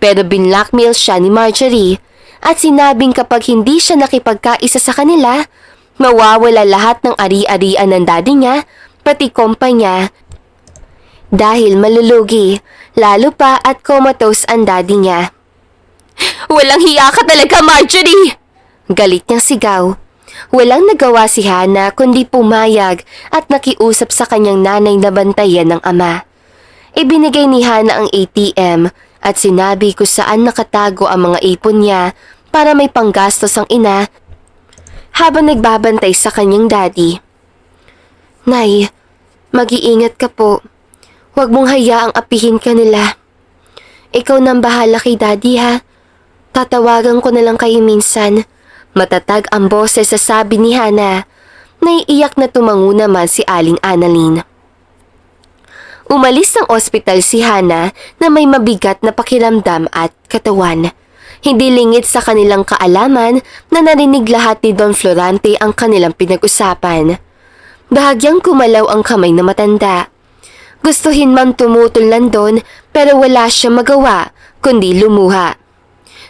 pero binlockmail siya ni Marjorie at sinabing kapag hindi siya nakipagkaisa sa kanila, mawawala lahat ng ari-arian ng daddy niya, pati kumpanya. Dahil malulugi, lalo pa at comatose ang daddy niya. Walang hiya ka talaga, Marjorie! Galit niyang sigaw. Walang nagawa si Hana kundi pumayag at nakiusap sa kanyang nanay na bantayan ng ama. Ibinigay ni Hana ang ATM at sinabi kung saan nakatago ang mga ipon niya para may panggastos ang ina habang nagbabantay sa kanyang daddy. Nay, mag-iingat ka po. Huwag mong hayaang apihin ka nila. Ikaw nang bahala kay Daddy ha. Tatawagan ko na lang kayo minsan. Matatag ang boses sa sabi ni Hana. Naiiyak na tumango naman si Aling Annalyn. Umalis ng ospital si Hana na may mabigat na pakiramdam at katawan. Hindi lingid sa kanilang kaalaman na narinig lahat ni Don Florante ang kanilang pinag-usapan. Bahagyang kumalaw ang kamay na matanda. Gustuhin man tumutol Landon pero wala siya magawa kundi lumuha.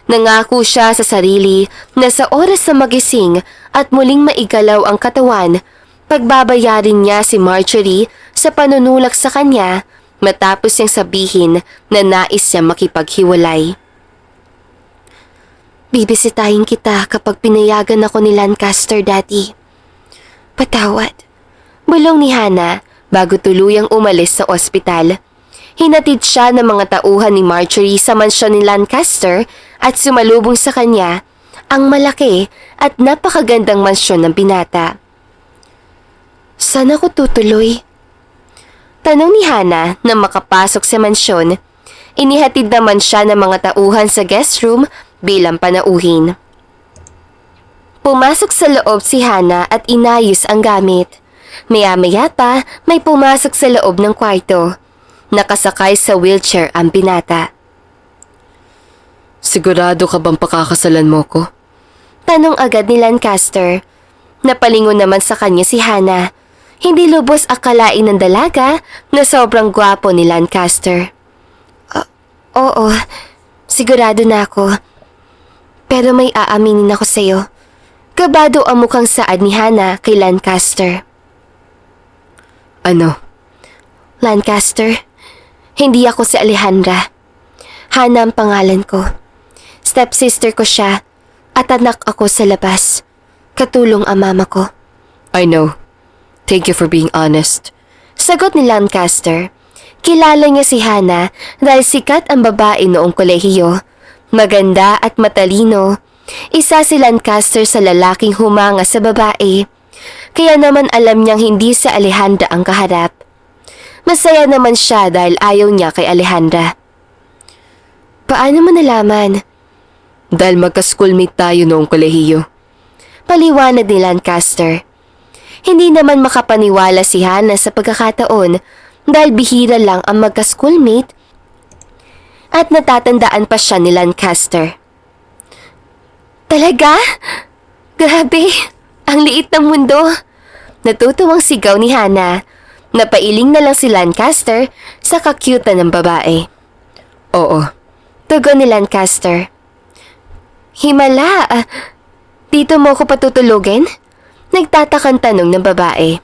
Nangako siya sa sarili na sa oras na magising at muling maigalaw ang katawan, pagbabayarin niya si Marjorie sa panunulak sa kanya matapos niyang sabihin na nais niya makipaghiwalay. Bibisitahin kita kapag pinayagan ako ni Lancaster, Daddy. Patawad. Bulong ni Hana bago tuluyang umalis sa ospital. Hinatid siya ng mga tauhan ni Marjorie sa mansyon ni Lancaster at sumalubong sa kanya ang malaki at napakagandang mansyon ng binata. Saan ako tutuloy? Tanong ni Hana na makapasok sa mansyon. Inihatid naman siya ng mga tauhan sa guest room bilang panauhin. Pumasok sa loob si Hana at inayos ang gamit. Maya-maya pa may pumasok sa loob ng kwarto. Nakasakay sa wheelchair ang binata. Sigurado ka bang pakakasalan mo ko? Tanong agad ni Lancaster. Napalingon naman sa kanya si Hana. Hindi lubos akalain ng dalaga na sobrang gwapo ni Lancaster. Oo, sigurado na ako. Pero may aaminin ako sa'yo. Kabado ang mukhang saad ni Hana kay Lancaster. Ano? Lancaster, hindi ako si Alejandra. Hana ang pangalan ko. Stepsister ko siya at anak ako sa labas. Katulong ang mama ko. I know. Thank you for being honest. Sagot ni Lancaster. Kilala niya si Hana dahil sikat ang babae noong kolehiyo. Maganda at matalino. Isa si Lancaster sa lalaking humanga sa babae. Kaya naman alam niyang hindi si Alejandra ang kaharap. Masaya naman siya dahil ayaw niya kay Alejandra. Paano mo nalaman? Dahil magka-schoolmate tayo noong kolehiyo. Paliwanag ni Lancaster. Hindi naman makapaniwala si Hannah sa pagkakataon dahil bihira lang ang magka-schoolmate at natatandaan pa siya ni Lancaster. Talaga? Grabe, ang liit ng mundo. Natutuwang sigaw ni Hannah. Napailing na lang si Lancaster sa kakyutan ng babae. Oo. Tugon ni Lancaster. Himala, dito mo ako patutulugin? Nagtatakang tanong ng babae.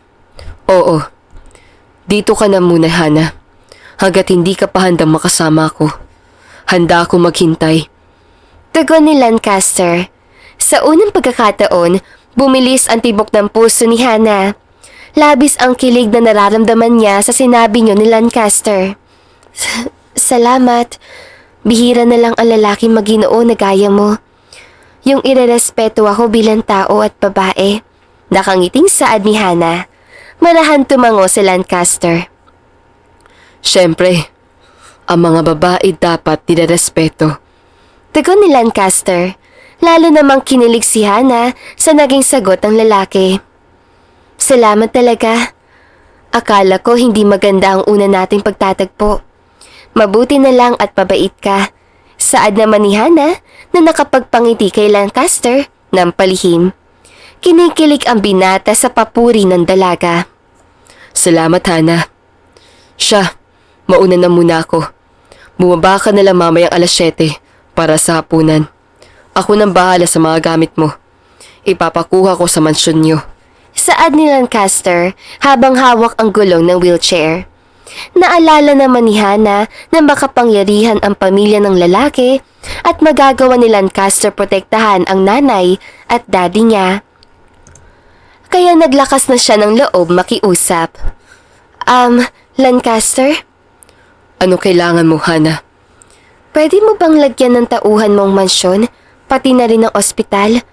Oo. Dito ka na muna, Hannah. Hanggat hindi ka pa handang makasama ko. Handa ako maghintay. Tugon ni Lancaster. Sa unang pagkakataon, bumilis ang tibok ng puso ni Hannah. Labis ang kilig na nararamdaman niya sa sinabi niyo ni Lancaster. Salamat. Bihira na lang ang lalaking Maginoo na gaya mo. Yung irerespeto ako bilang tao at babae. Nakangiting saad ni Hannah. Marahan tumango si Lancaster. Siyempre, ang mga babae dapat nirerespeto. Tugon ni Lancaster. Lalo namang kinilig si Hannah sa naging sagot ng lalaki. Salamat talaga. Akala ko hindi maganda ang una nating pagtatagpo. Mabuti na lang at pabait ka. Saad naman ni Hannah na nakapagpangiti kay Lancaster ng palihim. Kinikilig ang binata sa papuri ng dalaga. Salamat, Hannah. Siya, mauna na muna ako. Bumaba ka na lang mamayang 7:00 para sa hapunan. Ako nang bahala sa mga gamit mo. Ipapakuha ko sa mansyon niyo. Saad ni Lancaster habang hawak ang gulong ng wheelchair. Naalala naman ni Hannah na makapangyarihan ang pamilya ng lalaki at magagawa ni Lancaster protektahan ang nanay at daddy niya. Kaya naglakas na siya ng loob makiusap. Lancaster? Ano kailangan mo, Hannah? Pwede mo bang lagyan ng tauhan mong mansyon, pati na rin ang ospital?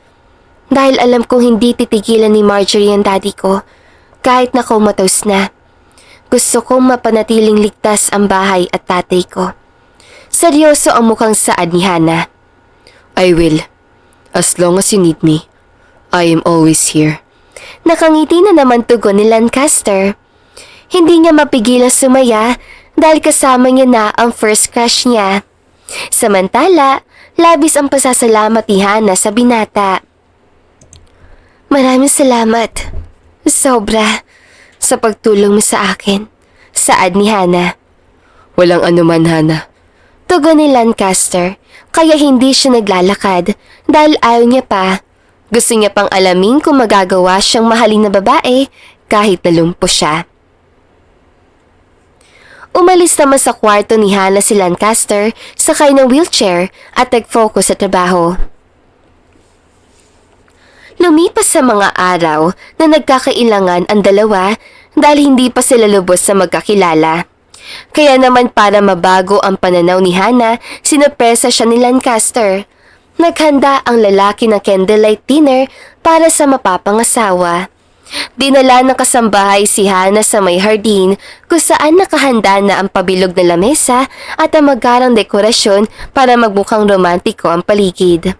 Dahil alam kong hindi titigilan ni Marjorie ang daddy ko, kahit na comatose na. Gusto kong mapanatiling ligtas ang bahay at tatay ko. Seryoso ang mukhang saad ni Hannah. I will. As long as you need me, I am always here. Nakangiti na naman tugon ni Lancaster. Hindi niya mapigilang sumaya dahil kasama niya na ang first crush niya. Samantala, labis ang pasasalamat ni Hannah sa binata. Maraming salamat. Sobra sa pagtulong mo sa akin. Saad ni Hannah. Walang anuman, Hannah. Tugon ni Lancaster, kaya hindi siya naglalakad dahil ayaw niya pa. Gusto niya pang alamin kung magagawa siyang mahalin na babae kahit nalumpo siya. Umalis naman sa kwarto ni Hannah si Lancaster sakay ng wheelchair at nag-focus sa trabaho. Lumipas sa mga araw na nagkakailangan ang dalawa dahil hindi pa sila lubos sa magkakilala. Kaya naman para mabago ang pananaw ni Hannah, sinupresa siya ni Lancaster. Naghanda ang lalaki ng candlelight dinner para sa mapapangasawa. Dinala ng kasambahay si Hannah sa may hardin kung saan nakahanda na ang pabilog na lamesa at ang magarang dekorasyon para magmukhang romantiko ang paligid.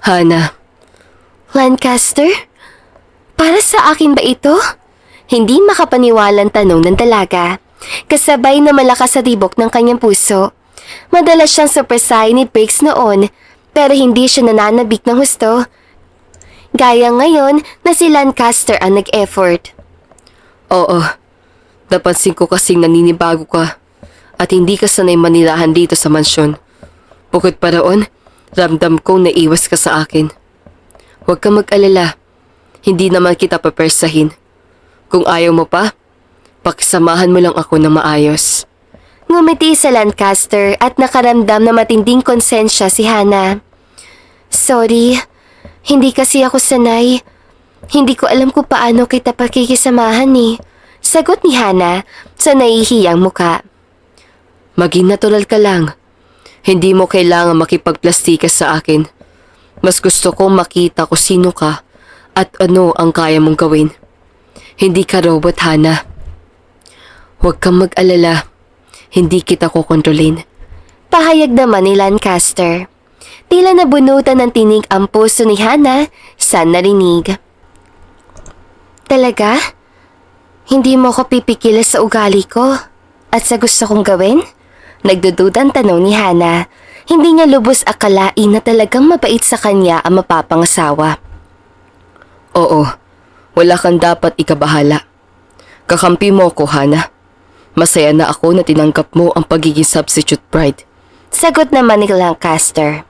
Hannah. Lancaster? Para sa akin ba ito? Hindi makapaniwalang tanong ng dalaga. Kasabay na malakas sa tibok ng kanyang puso. Madalas siyang surpresahin ni Briggs noon, pero hindi siya nananabik ng husto. Gaya ngayon na si Lancaster ang nag-effort. Oo. Napansin ko kasing naninibago ka at hindi ka sanay manilahan dito sa mansyon. Bukod pa roon, ramdam kong naiwas ka sa akin. Huwag kang mag-alala. Hindi naman kita papersahin. Kung ayaw mo pa, pakisamahan mo lang ako ng maayos. Ngumiti sa Lancaster at nakaramdam na matinding konsensya si Hannah. Sorry, hindi kasi ako sanay. Hindi ko alam kung paano kita pakikisamahan eh. Sagot ni Hannah sa nahihiyang muka. Maging natural ka lang. Hindi mo kailangan makipagplastika sa akin. Mas gusto kong makita kung sino ka at ano ang kaya mong gawin. Hindi ka robot, Hana. Huwag kang mag-alala. Hindi kita kukontrolin. Pahayag naman ni Lancaster. Tila nabunutan ng tinig ang puso ni Hana sa narinig. Talaga? Hindi mo ko pipikila sa ugali ko at sa gusto kong gawin? Nagdududang tanong ni Hana. Hindi niya lubos akalain na talagang mabait sa kanya ang mapapangasawa. Oo, wala kang dapat ikabahala. Kakampi mo ko, Hana. Masaya na ako na tinanggap mo ang pagiging substitute bride. Sagot naman ni Lancaster.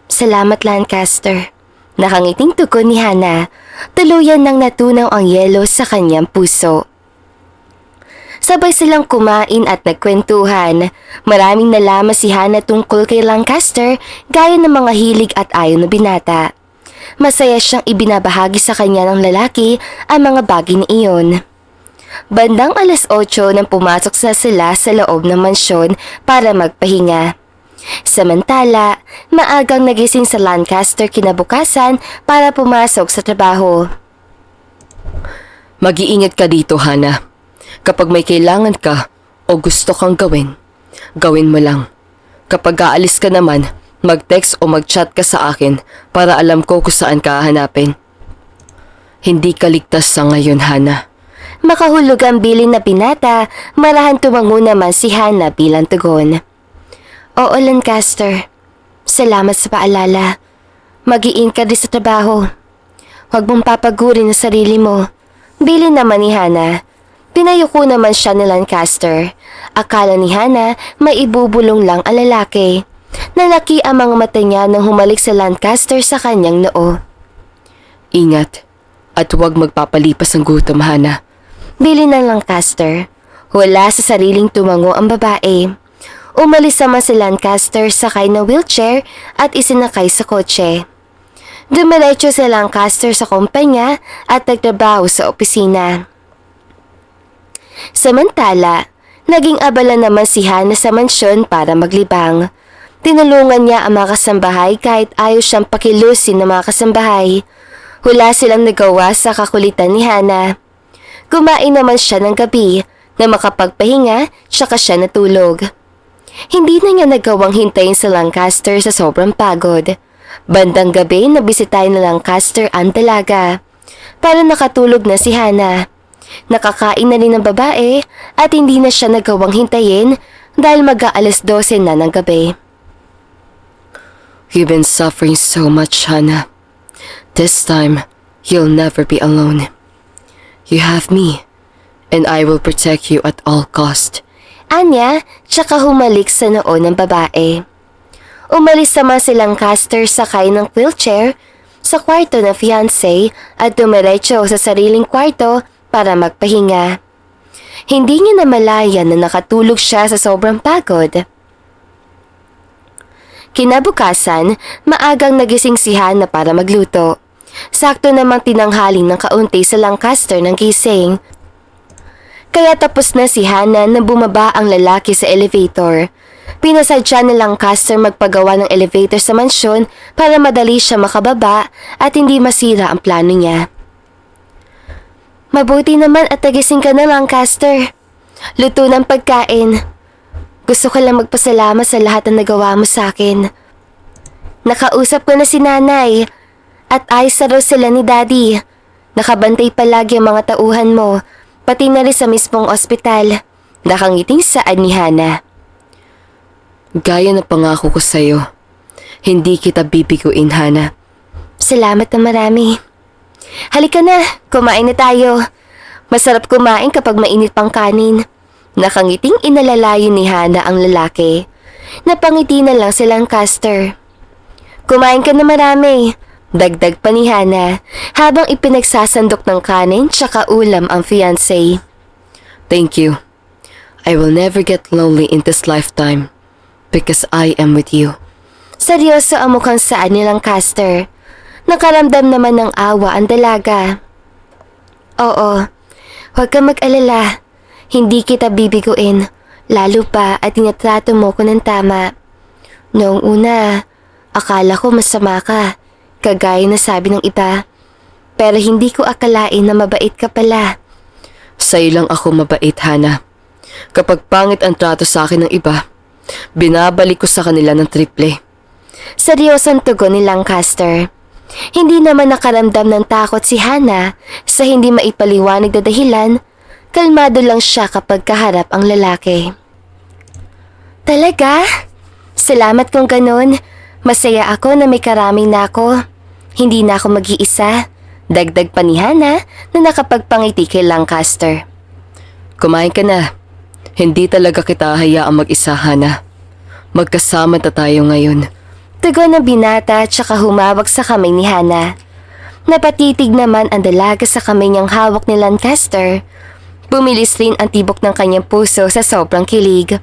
Salamat, Lancaster. Nakangiting tugon ni Hana. Tuluyan nang natunaw ang yelo sa kanyang puso. Sabay silang kumain at nagkwentuhan. Maraming nalaman si Hana tungkol kay Lancaster gaya ng mga hilig at ayaw na binata. Masaya siyang ibinabahagi sa kanya ng lalaki ang mga bagay na iyon. Bandang 8:00 nang pumasok na sila sa loob ng mansyon para magpahinga. Samantala, maagang nagising sa Lancaster kinabukasan para pumasok sa trabaho. Mag-iingat ka dito, Hana. Kapag may kailangan ka o gusto kang gawin, gawin mo lang. Kapag aalis ka naman, mag-text o mag-chat ka sa akin para alam ko kung saan ka hahanapin. Hindi ka ligtas sa ngayon, Hana. Makahulog ang bilin na binata, marahan tumango naman si Hana bilang tugon. Oo, Lancaster. Salamat sa paalala. Mag-iingat ka din sa trabaho. Huwag mong papagurin ang sarili mo. Bilin naman ni Hana. Pinayuko naman siya ni Lancaster. Akala ni Hana may ibubulong lang ang lalaki. Nalaki ang mga mata niya nang humalik sa Lancaster sa kanyang noo. Ingat at huwag magpapalipas ang gutom, Hana. Bilin ng Lancaster. Wala sa sariling tumango ang babae. Umalis naman si Lancaster sakay ng wheelchair at isinakay sa kotse. Dumiretso si Lancaster sa kumpanya at nagtrabaho sa opisina. Samantala, naging abala naman si Hana sa mansyon para maglibang. Tinulungan niya ang mga kasambahay kahit ayaw siyang pakilusin ng mga kasambahay. Wala silang nagawa sa kakulitan ni Hana. Kumain naman siya ng gabi na makapagpahinga tsaka siya natulog. Hindi na niya nagawang hintayin sa Lancaster sa sobrang pagod. Bandang gabi nabisitahin na Lancaster ang dalaga. Para nakatulog na si Hana. Nakakain na rin ng babae at hindi na siya nagawang hintayin dahil mag-aalas 12 na ng gabi. You've been suffering so much, Hana. This time, you'll never be alone. You have me, and I will protect you at all cost. Anya, tsaka humalik sa noo ng babae. Umalis naman si Lancaster sakay ng wheelchair sa kwarto ng fiancé at dumiretso sa sariling kwarto para magpahinga. Hindi niya namalayan na nakatulog siya sa sobrang pagod. Kinabukasan, maagang nagising si Hana para magluto. Sakto namang tinanghaling ng kaunti sa Lancaster ng gising. Kaya tapos na si Hana na bumaba ang lalaki sa elevator. Pinasadya ni Lancaster magpagawa ng elevator sa mansyon para madali siya makababa at hindi masira ang plano niya. Mabuti naman at nagising ka na, Lancaster. Luto ng pagkain. Gusto ko lang magpasalamat sa lahat na nagawa mo sa akin. Nakausap ko na si nanay at ayos na raw sila ni daddy. Nakabantay palagi ang mga tauhan mo, pati na rin sa mismong ospital. Nakangiting saad ni Hana. Gaya na pangako ko sa'yo, hindi kita bibiguin, Hana. Salamat na marami. Halika na, kumain na tayo. Masarap kumain kapag mainit pang kanin. Nakangiting inalalayo ni Hana ang lalaki. Napangiti na lang si Lancaster. Kumain ka na marami. Dagdag pa ni Hana habang ipinagsasandok ng kanin tsaka ulam ang fiancé. Thank you. I will never get lonely in this lifetime because I am with you. Seryoso ang mukhang saan ni Lancaster. Nakaramdam naman ng awa ang dalaga. Oo, huwag kang mag-alala. Hindi kita bibiguin, lalo pa at tinatrato mo ko ng tama. Noong una, akala ko masama ka, kagaya na sabi ng iba. Pero hindi ko akalain na mabait ka pala. Sa'yo lang ako mabait, Hana. Kapag pangit ang trato sa akin ng iba, binabalik ko sa kanila ng triple. Seryosong tugon ni Lancaster. Hindi naman nakaramdam ng takot si Hana sa hindi maipaliwanag na dahilan. Kalmado lang siya kapag kaharap ang lalaki. Talaga? Salamat kung ganun. Masaya ako na may karaming na ako. Hindi na ako mag-iisa. Dagdag pa ni Hana na nakapagpangiti kay Lancaster. Kumain ka na. Hindi talaga kita hayaang mag-isa, Hana. Magkasama na tayo ngayon. Tugon ng binata at saka humawak sa kamay ni Hana. Napatitig naman ang dalaga sa kamay niyang hawak ni Lancaster. Bumilis rin ang tibok ng kanyang puso sa sobrang kilig.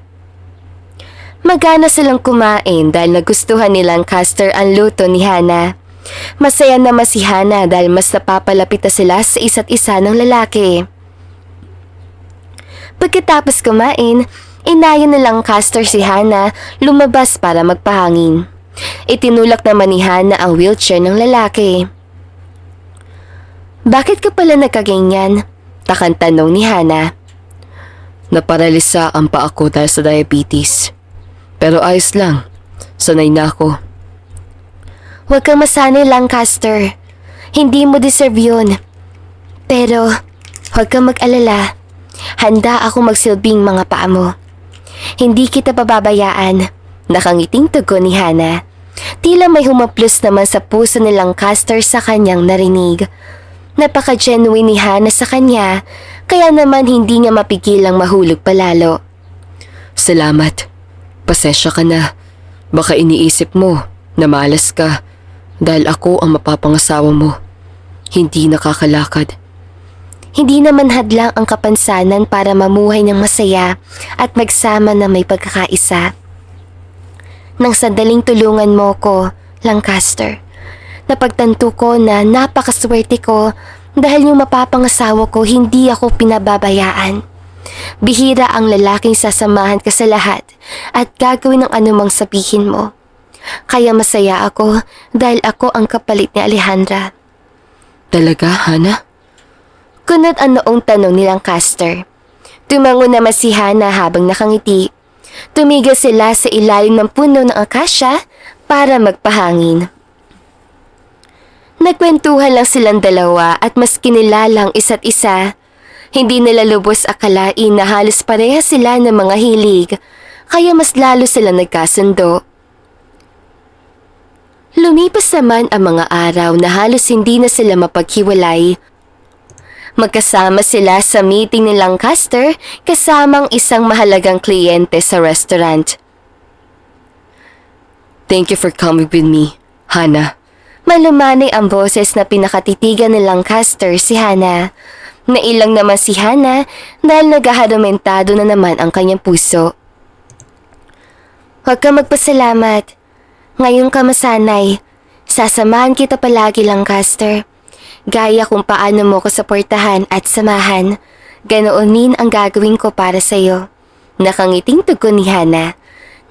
Magana silang kumain dahil nagustuhan ni Lancaster ang luto ni Hana. Masaya naman si Hana dahil mas napapalapit na sila sa isa't isa ng lalaki. Pagkatapos kumain, inayon ni Lancaster si Hana lumabas para magpahangin. Itinulak naman ni Hana ang wheelchair ng lalaki. Bakit ka pala nagkaganyan? Takang tanong ni Hana. Naparalisa ang paa ko dahil sa diabetes. Pero ayos lang. Sanay na ako. Huwag kang masanay, Lancaster. Hindi mo deserve yun. Pero, huwag kang mag-alala. Handa ako magsilbing mga paa mo. Hindi kita pababayaan. Nakangiting tugon ni Hana. Tila may humaplos naman sa puso ni Lancaster sa kanyang narinig. Napaka-genuine ni Hana sa kanya, kaya naman hindi niya mapigilang mahulog palalo. Salamat. Pasensya ka na. Baka iniisip mo na malas ka dahil ako ang mapapangasawa mo. Hindi nakakalakad. Hindi naman hadlang ang kapansanan para mamuhay ng masaya at magsama na may pagkakaisa. Nang sandaling tulungan mo ko, Lancaster, napagtanto ko na napakaswerte ko dahil yung mapapangasawa ko hindi ako pinababayaan. Bihira ang lalaking sasamahan ka sa lahat at gagawin ang anumang sabihin mo. Kaya masaya ako dahil ako ang kapalit ni Alejandra. Talaga, Hana? Kunot ang noong tanong ni Lancaster. Tumango naman si Hana habang nakangiti. Tumigil sila sa ilalim ng puno ng akasya para magpahangin. Nagkwentuhan lang silang dalawa at mas kinilalang isa't isa. Hindi nila lubos akalain na halos pareha sila ng mga hilig, kaya mas lalo sila nagkasundo. Lumipas naman ang mga araw na halos hindi na sila mapaghiwalay. Magkasama sila sa meeting ni Lancaster kasamang isang mahalagang kliyente sa restaurant. Thank you for coming with me, Hana. Malumanay ang boses na pinakatitigan ni Lancaster si Hana. Nailang naman si Hana dahil naghaharumentado na naman ang kanyang puso. Huwag kang magpasalamat. Ngayon ka masanay. Sasamahan kita palagi, Lancaster. Gaya kung paano mo ko suportahan at samahan. Ganoonin ang gagawin ko para sa'yo. Nakangiting tugon ni Hana.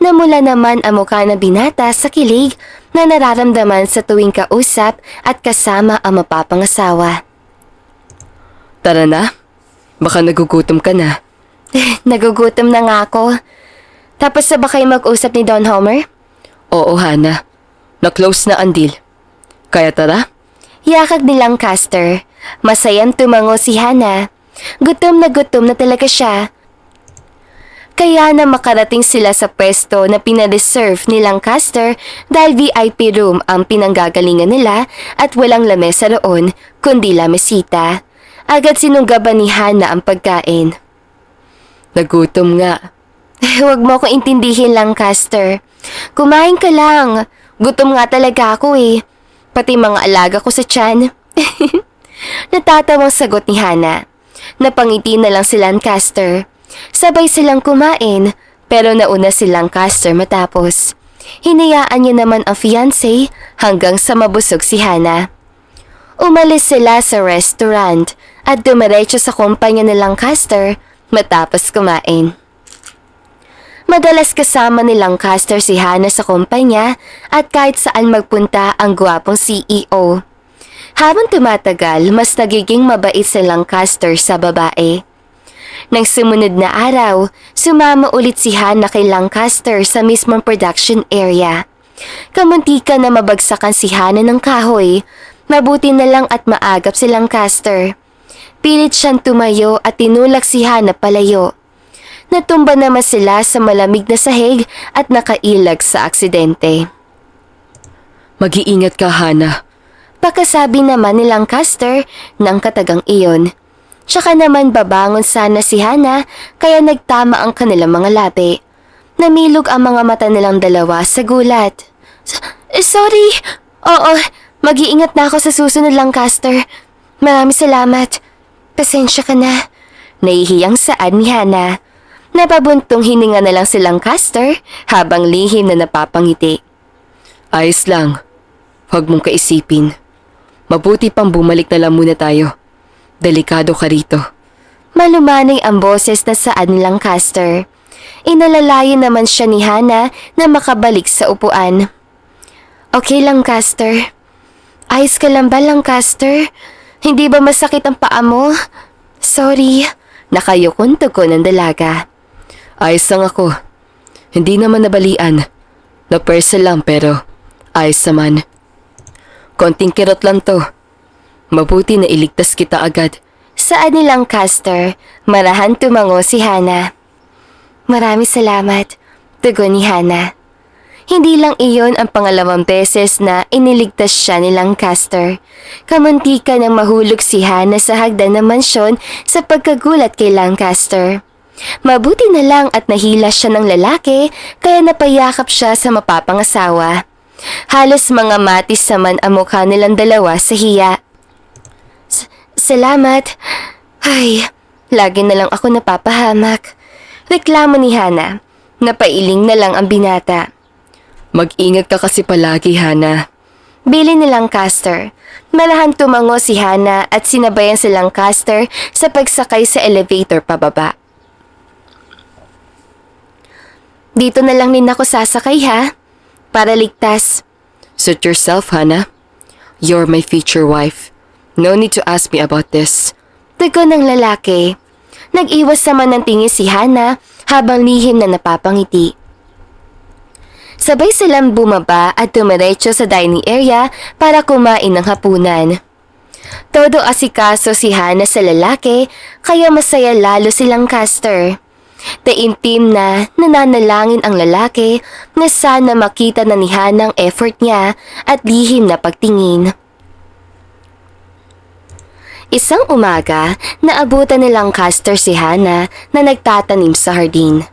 Namula naman ang mukha na binata sa kilig na nararamdaman sa tuwing kausap at kasama ang mapapangasawa. Tara na. Baka nagugutom ka na. Nagugutom na nga ako. Tapos na ba kayo mag-usap ni Don Homer? Oo, Hana. Na-close na ang deal. Kaya tara? Yakag ni Lancaster. Masayang tumango si Hana. Gutom na talaga siya. Kaya na makarating sila sa pwesto na pinareserve ni Lancaster dahil VIP room ang pinanggagalingan nila at walang lamesa roon kundi lamesita. Agad sinunggaban ni Hana ang pagkain. Nagutom nga. Huwag mo akong intindihin, Lancaster. Kumain ka lang. Gutom nga talaga ako eh. Pati mga alaga ko sa tiyan. Natatawang sagot ni Hana. Napangiti na lang si Lancaster. Sabay silang kumain, pero nauna si Lancaster matapos. Hinayaan niya naman ang fiancé hanggang sa mabusog si Hana. Umalis sila sa restaurant at dumiretso sa kumpanya ni Lancaster matapos kumain. Madalas kasama ni Lancaster si Hannah sa kumpanya at kahit saan magpunta ang gwapong CEO. Habang tumatagal, mas nagiging mabait si Lancaster sa babae. Nang sumunod na araw, sumama ulit si Hannah kay Lancaster sa mismong production area. Kamuntika na mabagsakan si Hannah ng kahoy, mabuti na lang at maagap si Lancaster. Pilit siyang tumayo at tinulak si Hannah palayo. Natumba naman sila sa malamig na sahig at nakailag sa aksidente. Mag-iingat ka, Hannah. Pagkasabi naman ni Lancaster ng katagang iyon. Tsaka naman babangon sana si Hannah kaya nagtama ang kanilang mga labi. Namilog ang mga mata nilang dalawa sa gulat. Sorry. Oo, mag-iingat na ako sa susunod, Lancaster. Maraming salamat. Pasensya ka na. Nahihiyang saad ni Hannah. Napabuntong hininga na lang si Lancaster habang lihim na napapangiti. Ayos lang. Huwag mong kaisipin. Mabuti pang bumalik na lang muna tayo. Delikado ka rito. Malumanay ang boses na saad ni Lancaster. Inalalayan naman siya ni Hannah na makabalik sa upuan. Okay, Lancaster. Ayos ka lang ba, Lancaster? Hindi ba masakit ang paa mo? Sorry. Nakayukon tugon ng dalaga. Ayos lang ako. Hindi naman nabalian. Napersa lang pero ayos naman. Konting kirot lang to. Mabuti na iligtas kita agad. Saad ni Lancaster, marahan tumango si Hannah. Maraming salamat, tugon ni Hannah. Hindi lang iyon ang pangalawang beses na iniligtas siya ni Lancaster. Kamuntika nang mahulog si Hannah sa hagdan ng mansyon sa pagkagulat kay Lancaster. Mabuti na lang at nahila siya ng lalaki kaya napayakap siya sa mapapangasawa. Halos mga matis naman ang mukha nilang dalawa sa hiya. Salamat. Ay, lagi na lang ako napapahamak. Reklamo ni Hannah. Napailing na lang ang binata. Mag-ingat ka kasi palagi, Hannah. Bili ni Lancaster. Malahan tumango si Hannah at sinabayan si Lancaster sa pagsakay sa elevator pababa. Dito na lang din ako sasakay ha, para ligtas. Suit yourself, Hannah. You're my future wife. No need to ask me about this. Tugon ng lalaki. Nag-iwas naman ng tingin si Hannah habang lihim na napapangiti. Sabay silang bumaba at dumiretso sa dining area para kumain ng hapunan. Todo asikaso si Hannah sa lalaki kaya masaya lalo si Lancaster. Taimtim na nananalangin ang lalaki na sana makita na ni Hannah ang effort niya at lihim na pagtingin. Isang umaga, naabutan ni Lancaster si Hannah na nagtatanim sa hardin.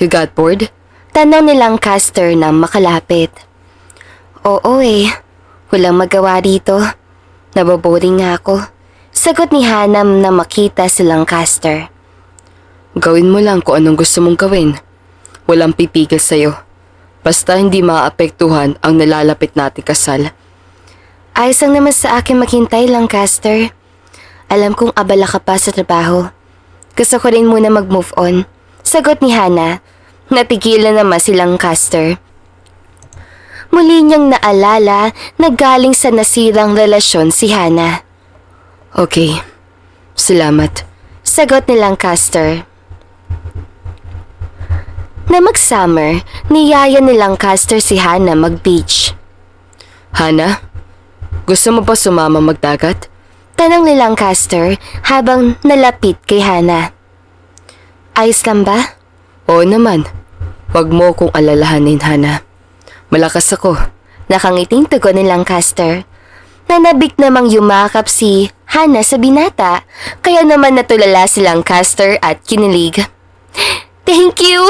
You got bored? Tanong ni Lancaster na makalapit. Oo walang magawa dito. Naboboring nga ako. Sagot ni Hannah na makita si Lancaster. Gawin mo lang kung anong gusto mong gawin. Walang pipigil sa'yo. Basta hindi maapektuhan ang nalalapit nating kasal. Ayos lang naman sa akin maghintay, Lancaster. Alam kong abala ka pa sa trabaho. Gusto ko rin muna mag-move on. Sagot ni Hannah. Napigilan naman si Lancaster. Muli niyang naalala na galing sa nasirang relasyon si Hannah. Okay. Salamat. Sagot ni Lancaster. Na mag-summer, niyaya ni Lancaster si Hannah mag-beach. Hannah, gusto mo ba sumama magdagat? Tanong ni Lancaster habang nalapit kay Hannah. Ayos lang ba? Oo naman. Huwag mo kong alalahanin, Hannah. Malakas ako. Nakangiting tugon ni Lancaster. Nanabik namang yumakap si Hannah sa binata, kaya naman natulala si Lancaster at kinilig. Thank you!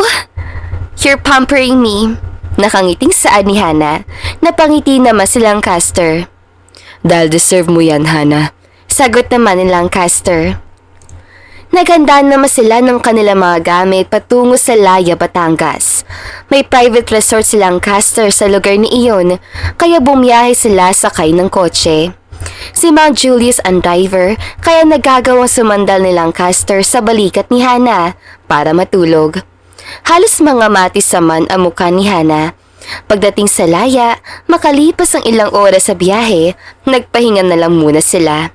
You're pampering me. Nakangiting saad ni Hannah. Napangiti naman si Lancaster. Dahil deserve mo yan, Hannah. Sagot naman ni Lancaster. Naghandaan naman sila ng kanilang mga gamit patungo sa Laya, Batangas. May private resort si Lancaster sa lugar ni iyon, kaya bumiyahe sila sakay ng kotse. Si Mang Julius ang driver, kaya nagagawang sumandal ni Lancaster sa balikat ni Hannah para matulog. Halos mga matisaman ang mukha ni Hana. Pagdating sa laya, makalipas ang ilang oras sa biyahe, nagpahinga na lang muna sila.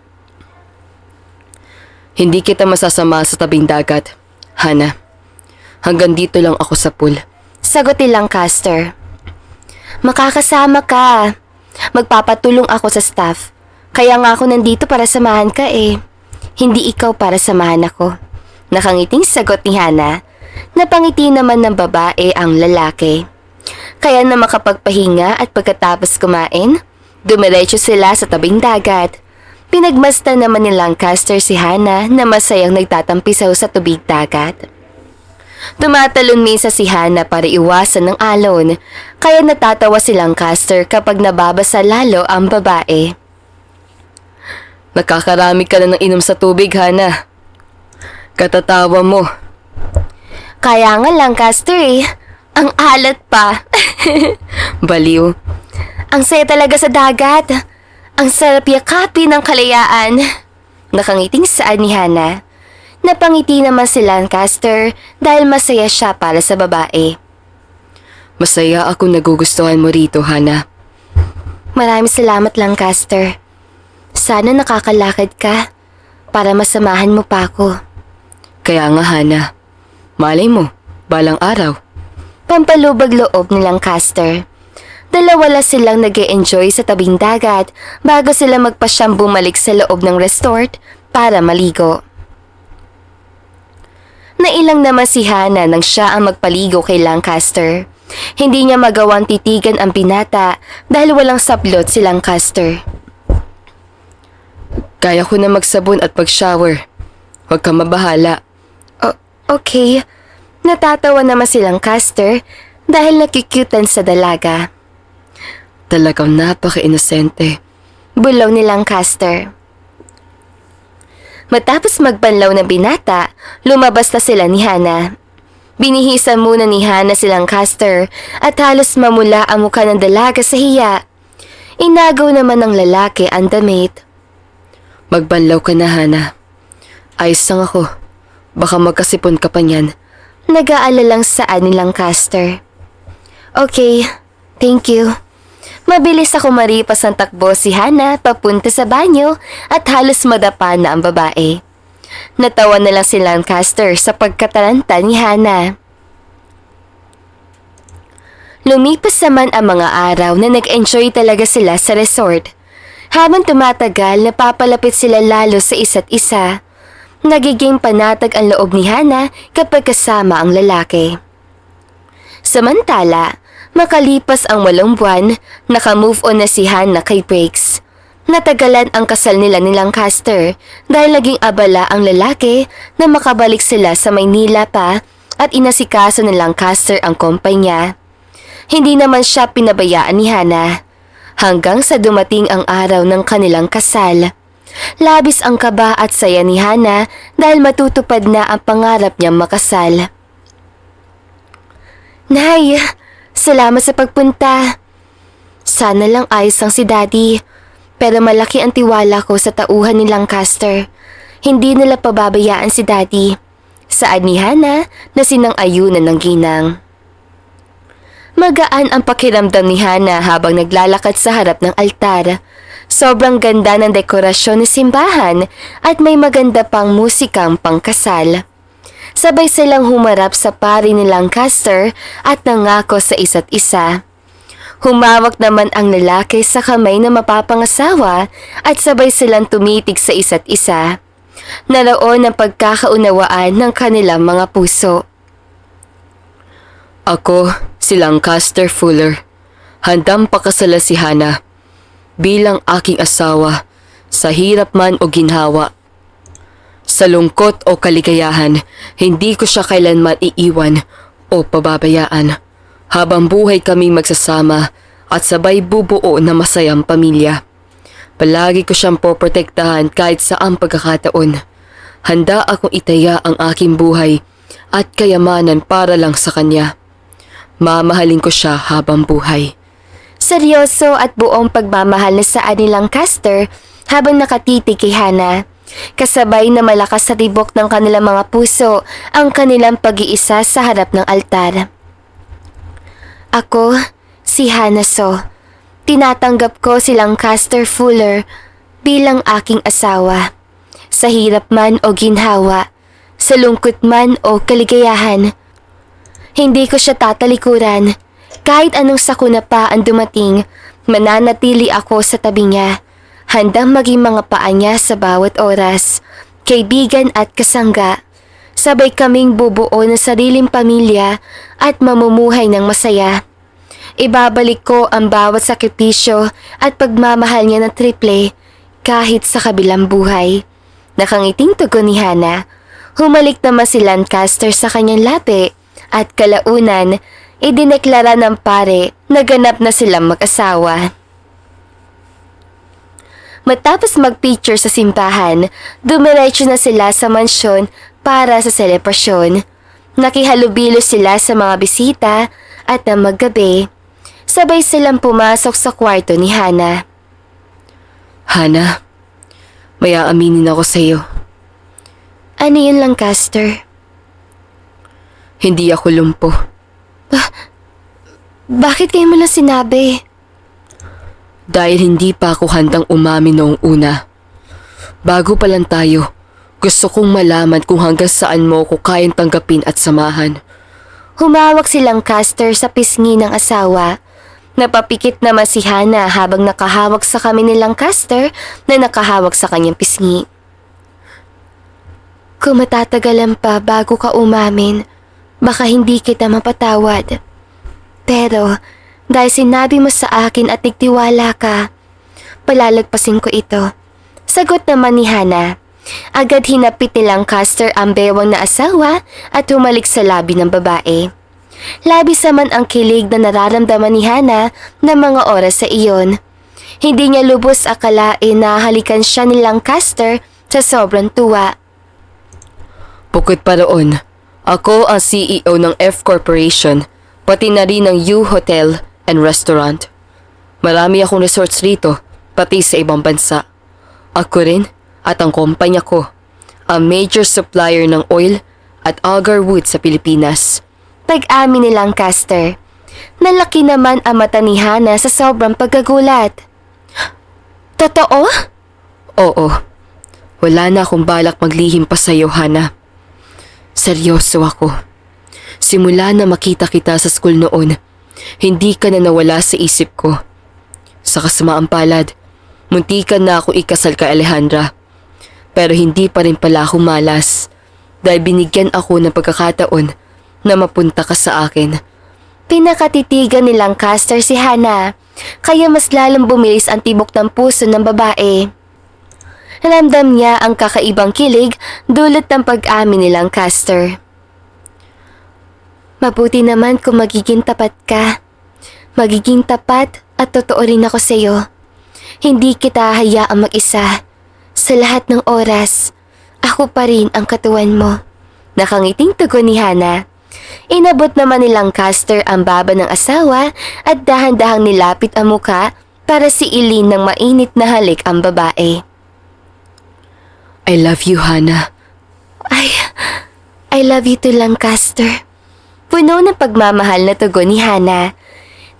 Hindi kita masasama sa tabing dagat, Hana. Hanggang dito lang ako sa pool. Sagot ni Lancaster. Makakasama ka. Magpapatulong ako sa staff. Kaya nga ako nandito para samahan ka eh. Hindi ikaw para samahan ako. Nakangiting sagot ni Hana. Napangiti naman ng babae ang lalaki. Kaya na makapagpahinga at pagkatapos kumain, dumiretso sila sa tabing dagat. Pinagmasdan naman ni Lancaster si Hana na masayang nagtatampisaw sa tubig dagat. Tumatalon minsan si Hana para iwasan ng alon, kaya natatawa si Lancaster kapag nababasa lalo ang babae. Nakakarami ka na ng inom sa tubig, Hana. Katatawa mo. Kaya nga Lancaster eh, ang alat pa. Baliw. Ang saya talaga sa dagat. Ang sarap yakapin ng kalayaan. Nakangiting saan ni Hana. Napangiti naman si Lancaster dahil masaya siya para sa babae. Masaya ako nagugustuhan mo rito, Hana. Maraming salamat Lancaster. Sana nakakalakad ka para masamahan mo pa ako. Kaya nga, Hana. Malay mo, balang araw. Pampalubag loob ni Lancaster. Dalawa lang silang nag-e-enjoy sa tabing dagat bago sila magpasyang bumalik sa loob ng resort para maligo. Nailang naman si Hana nang siya ang magpaligo kay Lancaster. Hindi niya magawang titigan ang binata dahil walang saplot si Lancaster. Kaya ko na magsabon at mag-shower. Huwag kang mabahala. Okay. Natatawa naman si Lancaster dahil nakikyutan sa dalaga. Talagang napaka-inosente. Bulaw ni Lancaster. Matapos magbanlaw ng binata, lumabas na sila ni Hana. Binihisan muna ni Hana si Lancaster at halos mamula ang mukha ng dalaga sa hiya. Inagaw naman ng lalaki ang damit. Magbanlaw ka na, Hana. Ayos lang ako. Baka magkasipon ka pa niyan. Nag-aalalang saan ni Lancaster. Okay, thank you. Mabilis ako maripas ang takbo si Hana papunta sa banyo at halos madapa na ang babae. Natawa na lang si Lancaster sa pagkatalanta ni Hana. Lumipas naman ang mga araw na nag-enjoy talaga sila sa resort. Habang tumatagal, napapalapit sila lalo sa isa't isa. Nagiging panatag ang loob ni Hana kapag kasama ang lalaki. Samantala, makalipas ang 8 buwan, naka-move on na si Hana kay Briggs. Natagalan ang kasal nila ni Lancaster dahil naging abala ang lalaki na makabalik sila sa Maynila pa at inasikaso ng Lancaster ang kumpanya. Hindi naman siya pinabayaan ni Hana hanggang sa dumating ang araw ng kanilang kasal. Labis ang kaba at saya ni Hana dahil matutupad na ang pangarap niyang makasal. Nay, salamat sa pagpunta. Sana lang ayos ang si Daddy, pero malaki ang tiwala ko sa tauhan ni Lancaster. Hindi nila pababayaan si Daddy. Saad ni Hana na sinang-ayunan ng ginang. Magaan ang pakiramdam ni Hana habang naglalakad sa harap ng altar. Sobrang ganda ng dekorasyon ng simbahan at may maganda pang musikang pangkasal. Sabay silang humarap sa pari ni Lancaster at nangako sa isa't isa. Humawak naman ang lalaki sa kamay na mapapangasawa at sabay silang tumitig sa isa't isa. Naroon ang pagkakaunawaan ng kanilang mga puso. Ako, si Lancaster Fuller. Handang pakasala si Hana bilang aking asawa sa hirap man o ginhawa. Sa lungkot o kaligayahan, hindi ko siya kailanman iiwan o pababayaan. Habang buhay kaming magsasama at sabay bubuo na masayang pamilya. Palagi ko siyang poprotektahan kahit saang pagkakataon. Handa akong itaya ang aking buhay at kayamanan para lang sa kanya. Mamahalin ko siya habang buhay. Seryoso at buong pagmamahal na saan ni Lancaster habang nakatitig kay Hana. Kasabay na malakas sa tibok ng kanilang mga puso ang kanilang pag-iisa sa harap ng altar. Ako, si Hana So. Tinatanggap ko si Lancaster Fuller bilang aking asawa. Sa hirap man o ginhawa, sa lungkot man o kaligayahan. Hindi ko siya tatalikuran. Kahit anong sakuna pa ang dumating, mananatili ako sa tabi niya. Handang maging mga paa niya sa bawat oras. Kaibigan at kasangga. Sabay kaming bubuo ng sariling pamilya at mamumuhay ng masaya. Ibabalik ko ang bawat sakripisyo at pagmamahal niya ng triple kahit sa kabilang buhay. Nakangiting tugon ni Hana. Humalik naman si Lancaster sa kanyang labi at kalaunan, idineklara ng pare na ganap na silang mag-asawa. Matapos mag-picture sa simbahan, dumiretso na sila sa mansyon para sa selebrasyon. Nakihalubilo sila sa mga bisita at nang maggabi, sabay silang pumasok sa kwarto ni Hana. Hana, may aaminin ako sa iyo. Ano yun, Lancaster? Hindi ako lumpo. Bakit kayo mo lang sinabi? Dahil hindi pa ako handang umamin noong una. Bago pa lang tayo, gusto kong malaman kung hanggang saan mo ko kayang tanggapin at samahan. Humawak si Lancaster sa pisngi ng asawa. Napapikit naman si Hana habang nakahawak sa kami ni Lancaster na nakahawak sa kanyang pisngi. Kung matatagalan pa bago ka umamin, baka hindi kita mapatawad. Pero dahil sinabi mo sa akin at nagtiwala ka, palalagpasin ko ito. Sagot naman ni Hana. Agad hinapit ni Lancaster ang bewang na asawa at humalik sa labi ng babae. Labis naman ang kilig na nararamdaman ni Hana na mga oras sa iyon. Hindi niya lubos akalain na halikan siya ni Lancaster sa sobrang tuwa. Bukod pa roon, ako ang CEO ng F Corporation, pati na rin ng U Hotel and Restaurant. Marami akong resorts rito, pati sa ibang bansa. Ako rin at ang kumpanya ko, ang major supplier ng oil at agar wood sa Pilipinas. Pag-amin ni Lancaster. Nalaki naman ang mata ni Hana sa sobrang pagkagulat. Totoo? Oo. Wala na akong balak maglihim pa sa'yo, Hana. Seryoso ako. Simula na makita kita sa school noon, hindi ka na nawala sa isip ko. Sa kasamaang palad, muntikan na ako ikasal kay Alejandra. Pero hindi pa rin pala ako malas dahil binigyan ako ng pagkakataon na mapunta ka sa akin. Pinakatitigan ni Lancaster si Hana, kaya mas lalong bumilis ang tibok ng puso ng babae. Ramdam niya ang kakaibang kilig dulot ng pag-amin ni Lancaster. Mabuti naman kung magiging tapat ka. Magiging tapat at totoo rin ako sa iyo. Hindi kita hayaang mag-isa. Sa lahat ng oras, ako pa rin ang katuwan mo. Nakangiting tugon ni Hana. Inabot naman ni Lancaster ang baba ng asawa at dahan-dahang nilapit ang muka para siilin ng mainit na halik ang babae. I love you, Hana. I love you too, Lancaster. Puno ng pagmamahal na tugon ni Hana.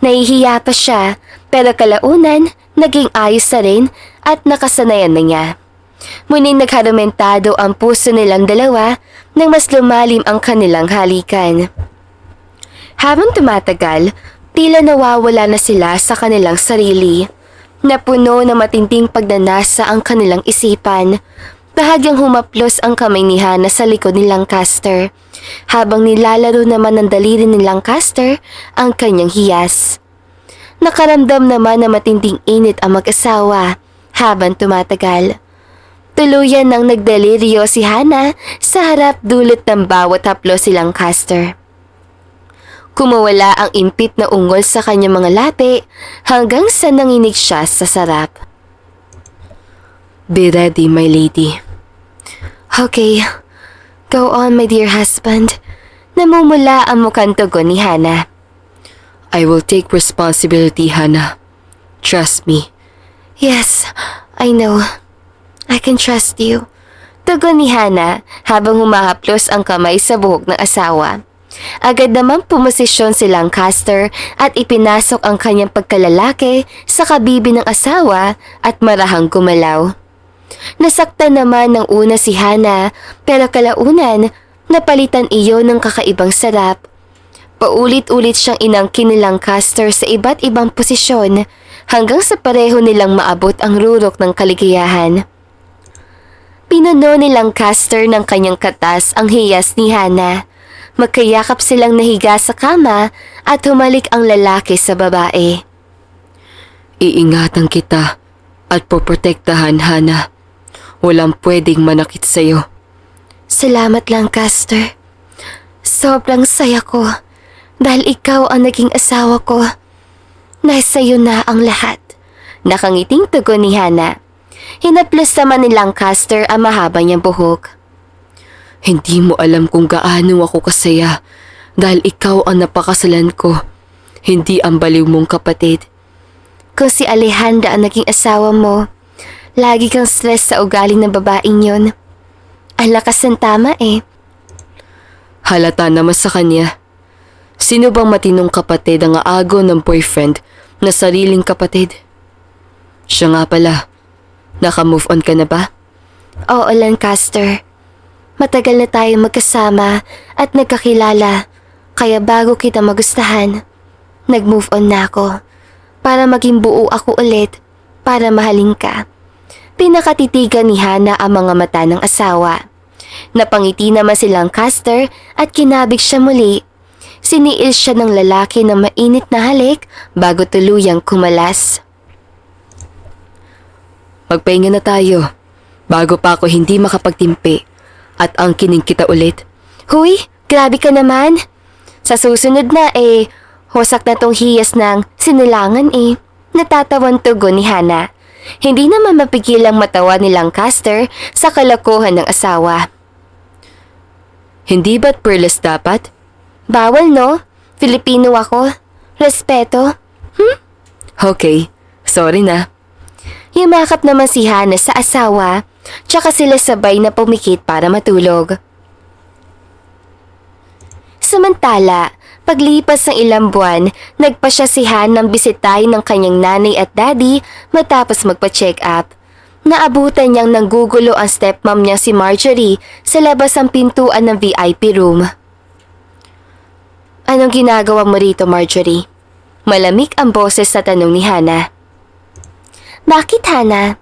Nahihiya pa siya pero kalaunan naging ayos na rin at nakasanayan na niya. Muling nagharumentado ang puso nilang dalawa nang mas lumalim ang kanilang halikan. Habang tumatagal, tila nawawala na sila sa kanilang sarili. Napuno na matinding pagnanasa ang kanilang isipan. Bahagyang humaplos ang kamay ni Hana sa likod ni Lancaster, habang nilalaro naman ng daliri ni Lancaster ang kanyang hiyas. Nakaramdam naman na matinding init ang mag-asawa habang tumatagal. Tuluyan nang nagdeliryo si Hana sa harap dulot ng bawat haplos si Lancaster. Kumawala ang impit na ungol sa kanyang mga labi hanggang sa nanginig siya sa sarap. Be ready, my lady. Okay, go on my dear husband. Namumula ang mukhang tugon ni Hana. I will take responsibility, Hana. Trust me. Yes, I know. I can trust you. Tugon ni Hana habang humahaplos ang kamay sa buhok ng asawa. Agad naman pumosisyon si Lancaster at ipinasok ang kanyang pagkalalaki sa kabibi ng asawa at marahang gumalaw. Nasaktan naman ng una si Hana pero kalaunan napalitan iyon ng kakaibang sarap. Paulit-ulit siyang inangkin ni Lancaster sa iba't ibang posisyon hanggang sa pareho nilang maabot ang rurok ng kaligayahan. Pinuno ni Lancaster ng kanyang katas ang hiyas ni Hana. Magkayakap silang nahiga sa kama at humalik ang lalaki sa babae. Iingatan kita at poprotektahan, Hana. Walang pwedeng manakit sa'yo. Salamat, Lancaster. Sobrang saya ko dahil ikaw ang naging asawa ko. Nasa iyo na ang lahat. Nakangiting tugon ni Hana. Hinaplos naman ni Lancaster ang mahaba niyang buhok. Hindi mo alam kung gaano ako kasaya dahil ikaw ang napakasalan ko, hindi ang baliw mong kapatid. Kung si Alejandra ang naging asawa mo, lagi kang stress sa ugali ng babaeng yon. Ang lakas ng tama eh. Halata naman sa kanya. Sino bang matinong kapatid ang aago ng boyfriend na sariling kapatid? Siya nga pala. Naka-move on ka na ba? Oo, Lancaster. Matagal na tayo magkasama at nagkakilala, kaya bago kita magustahan, nag-move on na ako. Para maging buo ako ulit, para mahalin ka. Pinakatitigan ni Hana ang mga mata ng asawa. Napangiti naman si Lancaster at kinabig siya muli. Siniil siya ng lalaki ng mainit na halik bago tuluyang kumalas. Magpahinga na tayo, bago pa ako hindi makapagtimpi at angkinin kita ulit. Huy, grabe ka naman. Sa susunod na hosak na tong hiyas ng sinilangan eh. Natatawan tugon ni Hana. Hindi naman mapigilang matawa ni Lancaster sa kalokohan ng asawa. Hindi ba't perlas dapat? Bawal no? Filipino ako. Respeto. Okay, sorry na. Yumakap naman si Hana sa asawa, tsaka sila sabay na pumikit para matulog. Samantala, paglipas ng ilang buwan, nagpa siya si Hana ng bisitahin ng kanyang nanay at daddy matapos magpa-check up. Naabutan niyang nanggugulo ang stepmom niya si Marjorie sa labas ng pintuan ng VIP room. Anong ginagawa mo rito, Marjorie? Malamig ang boses sa tanong ni Hana. Bakit, Hana?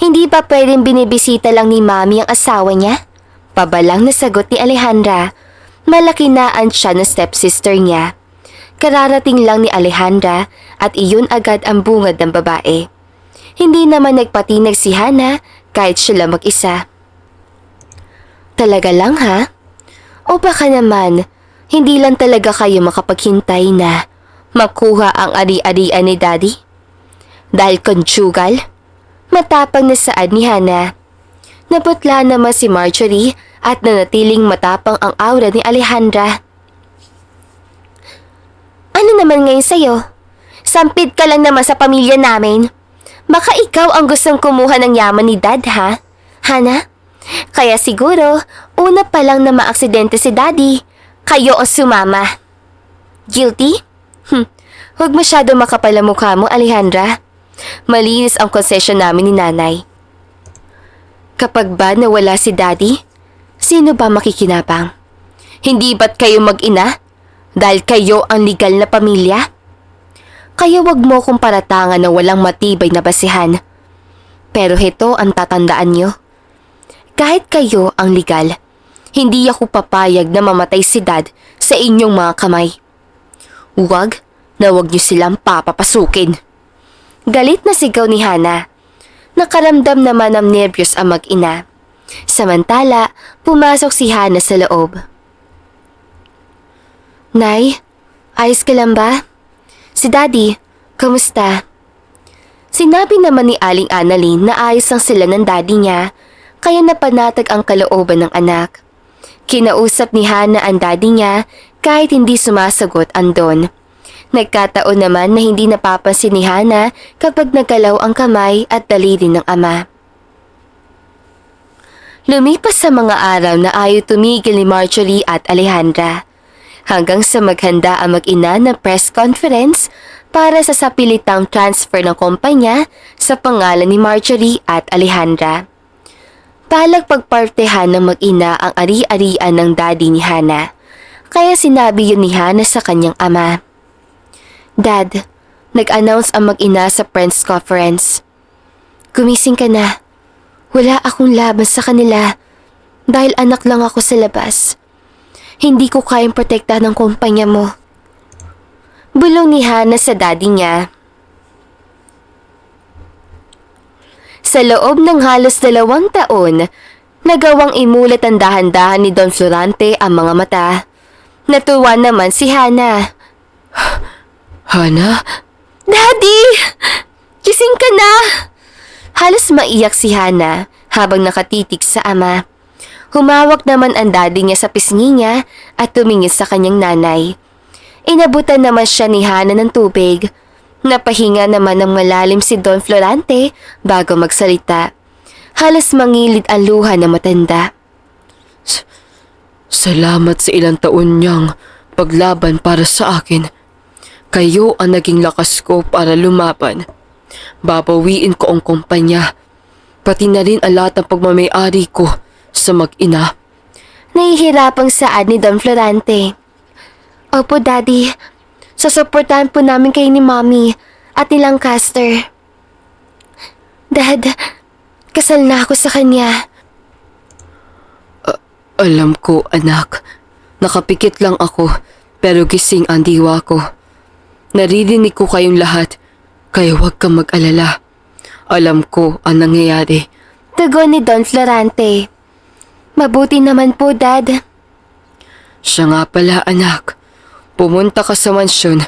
Hindi ba pwedeng binibisita lang ni Mami ang asawa niya? Pabalang na sagot ni Alejandra. Malakinaan siya ng stepsister niya. Kararating lang ni Alejandra at iyon agad ang bungad ng babae. Hindi naman nagpatinag si Hana kahit siya lang mag-isa. Talaga lang ha? O baka naman, hindi lang talaga kayo makapaghintay na makuha ang ari-arian ni Daddy? Dahil conjugal? Matapang na saad ni Hana. Naputla naman si Marjorie at nanatiling matapang ang aura ni Alejandra. Ano naman ngayon sa'yo? Sampid ka lang naman sa pamilya namin. Baka ikaw ang gustong kumuha ng yaman ni Dad ha? Hana? Kaya siguro, una pa lang na maaksidente si Daddy, kayo ang sumama. Guilty? Huwag masyado makapal ang mukha mo, Alejandra. Malinis ang konsesyon namin ni Nanay. Kapag ba nawala si Daddy, sino ba makikinabang? Hindi ba't kayo mag-ina? Dahil kayo ang legal na pamilya? Kaya wag mo kong paratangan na walang matibay na basihan. Pero heto ang tatandaan nyo. Kahit kayo ang legal, hindi ako papayag na mamatay si Dad sa inyong mga kamay. Huwag na huwag nyo silang papapasukin. Galit na sigaw ni Hana. Nakaramdam naman ng nerbiyos ang mag-ina. Samantala, pumasok si Hana sa loob. Nay, ayos ka lang ba? Si Daddy, kamusta? Sinabi naman ni Aling Annalyn na ayos lang sila ng daddy niya, kaya napanatag ang kalooban ng anak. Kinausap ni Hana ang daddy niya kahit hindi sumasagot ang Don. Nagkataon naman na hindi napapansin ni Hana kapag nagalaw ang kamay at daliri ng ama. Lumipas sa mga araw na ayaw tumigil ni Marjorie at Alejandra. Hanggang sa maghanda ang mag-ina ng press conference para sa sapilitang transfer ng kumpanya sa pangalan ni Marjorie at Alejandra. Balak pagpartehan ng mag-ina ang ari-arian ng daddy ni Hana. Kaya sinabi yun ni Hana sa kanyang ama. Dad, nag-announce ang mag-ina sa press conference. Gumising ka na. Wala akong laban sa kanila dahil anak lang ako sa labas. Hindi ko kayang protektahan ng kumpanya mo. Bulong ni Hana sa daddy niya. Sa loob ng halos 2 taon, nagawang imulat ang dahan-dahan ni Don Florante ang mga mata. Natuwa naman si Hana. Hana? Daddy! Gising ka na! Halos maiyak si Hana habang nakatitig sa ama. Humawak naman ang daddy niya sa pisngi niya at tumingin sa kanyang nanay. Inabutan naman siya ni Hana ng tubig. Napahinga naman ng malalim si Don Florante bago magsalita. Halos mangilid ang luha ng matanda. Salamat sa ilang taon niyang paglaban para sa akin. Kayo ang naging lakas ko para lumaban. Babawiin ko ang kumpanya. Pati na rin ang lahat ng pagmamay-ari ko sa mag-ina. Nahihirapang saad ni Don Florante. Opo, Daddy. Susuportahan po namin kayo ni Mommy at ni Lancaster. Dad, kasal na ako sa kanya. Alam ko, anak. Nakapikit lang ako, pero gising ang diwa ko. Naririnig ko kayong lahat, kaya huwag kang mag-alala. Alam ko ang nangyayari. Tugon ni Don Florante. Mabuti naman po, Dad. Siya nga pala, anak. Pumunta ka sa mansyon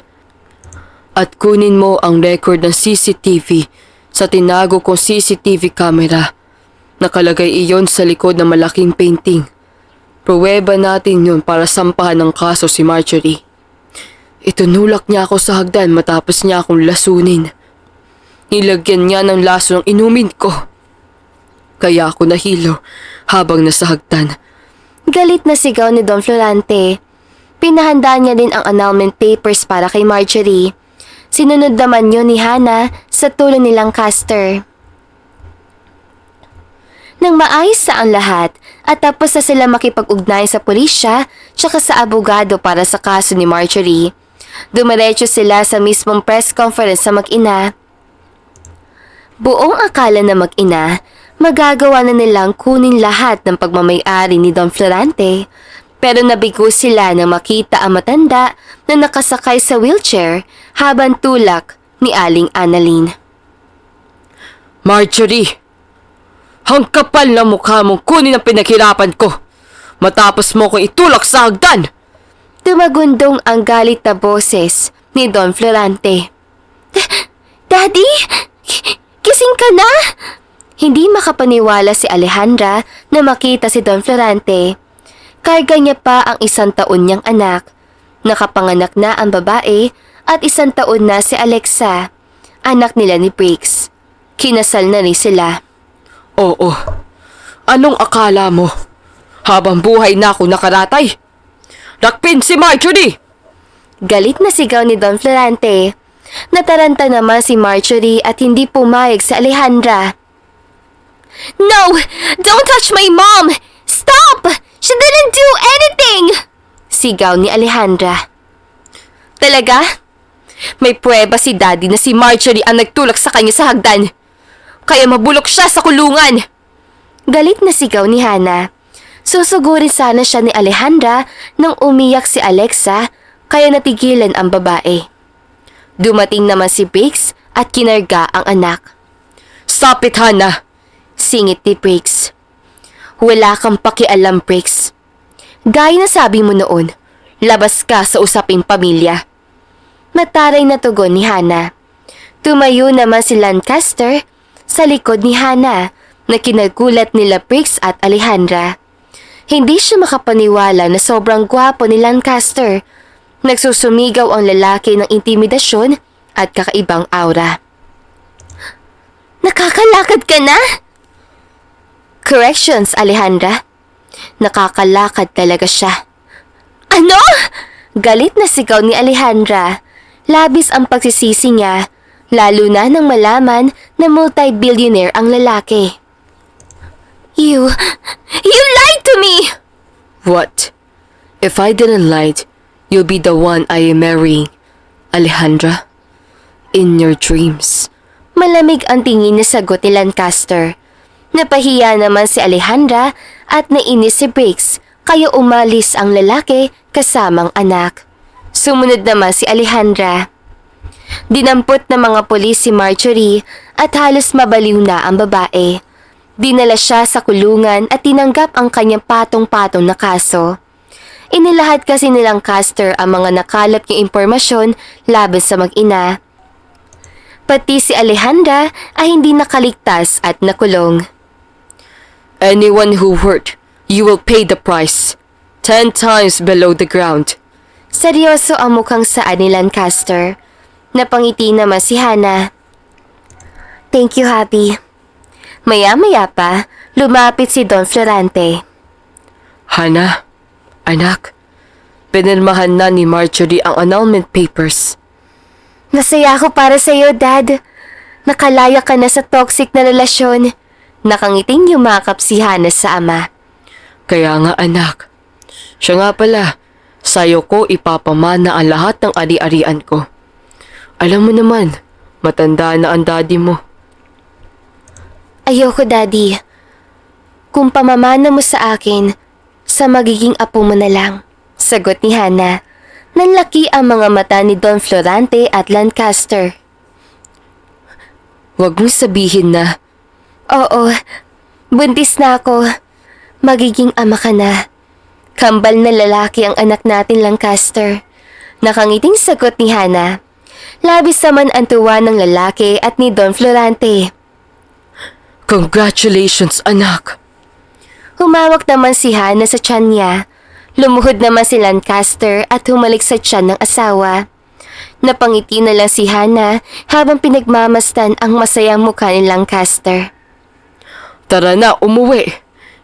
at kunin mo ang record ng CCTV sa tinago kong CCTV camera. Nakalagay iyon sa likod ng malaking painting. Pruweba natin yun para sampahan ng kaso si Marjorie. Itunulak niya ako sa hagdan matapos niya akong lasunin. Nilagyan niya ng laso ng inumin ko. Kaya ako nahilo habang nasa hagdan. Galit na sigaw ni Don Florante. Pinahanda niya din ang annulment papers para kay Marjorie. Sinunod naman yun ni Hana sa tulong ni Lancaster. Nang maayos sa ang lahat at tapos na sila makipag-ugnay sa pulisya tsaka sa abogado para sa kaso ni Marjorie, dumiretso sila sa mismong press conference sa mag-ina. Buong akala na mag-ina, magagawa na nilang kunin lahat ng pagmamay-ari ni Don Florante. Pero nabigo sila nang makita ang matanda na nakasakay sa wheelchair habang tulak ni Aling Annalyn. Marjorie! Ang kapal ng mukha mong kunin ang pinaghirapan ko matapos mo kong itulak sa hagdan! Tumagundong ang galit na boses ni Don Florante. Daddy? Kising ka na? Hindi makapaniwala si Alejandra na makita si Don Florante. Karga niya pa ang 1 taon niyang anak. Nakapanganak na ang babae at 1 taon na si Alexa, anak nila ni Briggs. Kinasal na rin sila. Oo. Anong akala mo? Habang buhay na ako nakaratay? Rakpin si Marjorie! Galit na sigaw ni Don Florante. Nataranta naman si Marjorie at hindi pumayag sa Alejandra. No! Don't touch my mom! Stop! She didn't do anything! Sigaw ni Alejandra. Talaga? May pruweba si Daddy na si Marjorie ang nagtulak sa kanya sa hagdan. Kaya mabulok siya sa kulungan. Galit na sigaw ni Hana. Susugurin sana siya ni Alejandra nang umiyak si Alexa kaya natigilan ang babae. Dumating naman si Briggs at kinarga ang anak. Stop it, Hana! Singit ni Briggs. Wala kang pakialam, Briggs. Gaya na sabi mo noon, labas ka sa usaping pamilya. Mataray na tugon ni Hana. Tumayo naman si Lancaster sa likod ni Hana na kinagulat nila Briggs at Alejandra. Hindi siya makapaniwala na sobrang gwapo ni Lancaster. Nagsusumigaw ang lalaki ng intimidasyon at kakaibang aura. Nakakalakad ka na? Corrections, Alejandra. Nakakalakad talaga siya. Ano? Galit na sigaw ni Alejandra. Labis ang pagsisisi niya, lalo na nang malaman na multi-billionaire ang lalaki. You lied to me! What? If I didn't lie, you'll be the one I am marrying, Alejandra. In your dreams. Malamig ang tingin na sagot ni Lancaster. Napahiya naman si Alejandra at nainis si Briggs, kaya umalis ang lalaki kasamang anak. Sumunod naman si Alejandra. Dinampot ng mga pulis si Marjorie at halos mabaliw na ang babae. Dinala siya sa kulungan at tinanggap ang kanyang patong-patong na kaso. Inilahad kasi ni Lancaster ang mga nakalap niyang impormasyon laban sa mag-ina. Pati si Alejandra ay hindi nakaligtas at nakulong. Anyone who hurt, you will pay the price. 10 times below the ground. Seryoso ang mukhang saan ni Lancaster. Napangiti naman si Hannah. Thank you, Happy. Maya-maya pa, lumapit si Don Florante. Hannah, anak, pinirmahan na ni Marjorie ang annulment papers. Nasaya ako para sa iyo, Dad. Nakalaya ka na sa toxic na relasyon. Nakangiting yumakap si Hannah sa ama. Kaya nga anak, siya nga pala, sa'yo ko ipapamana ang lahat ng ari-arian ko. Alam mo naman, matanda na ang daddy mo. Ayoko, Daddy. Kung pamamana mo sa akin, sa magiging apo mo na lang. Sagot ni Hannah. Nanlaki ang mga mata ni Don Florante at Lancaster. Huwag mong sabihin na. Oo, buntis na ako. Magiging ama ka na. Kambal na lalaki ang anak natin, Lancaster. Nakangiting sagot ni Hannah. Labis naman ang tuwa ng lalaki at ni Don Florante. Congratulations, anak. Humawak naman si Hannah sa tiyan niya. Lumuhod naman si Lancaster at humalik sa tiyan ng asawa. Napangiti na lang si Hannah habang pinagmamasdan ang masayang mukha ni Lancaster. Tara na, umuwi.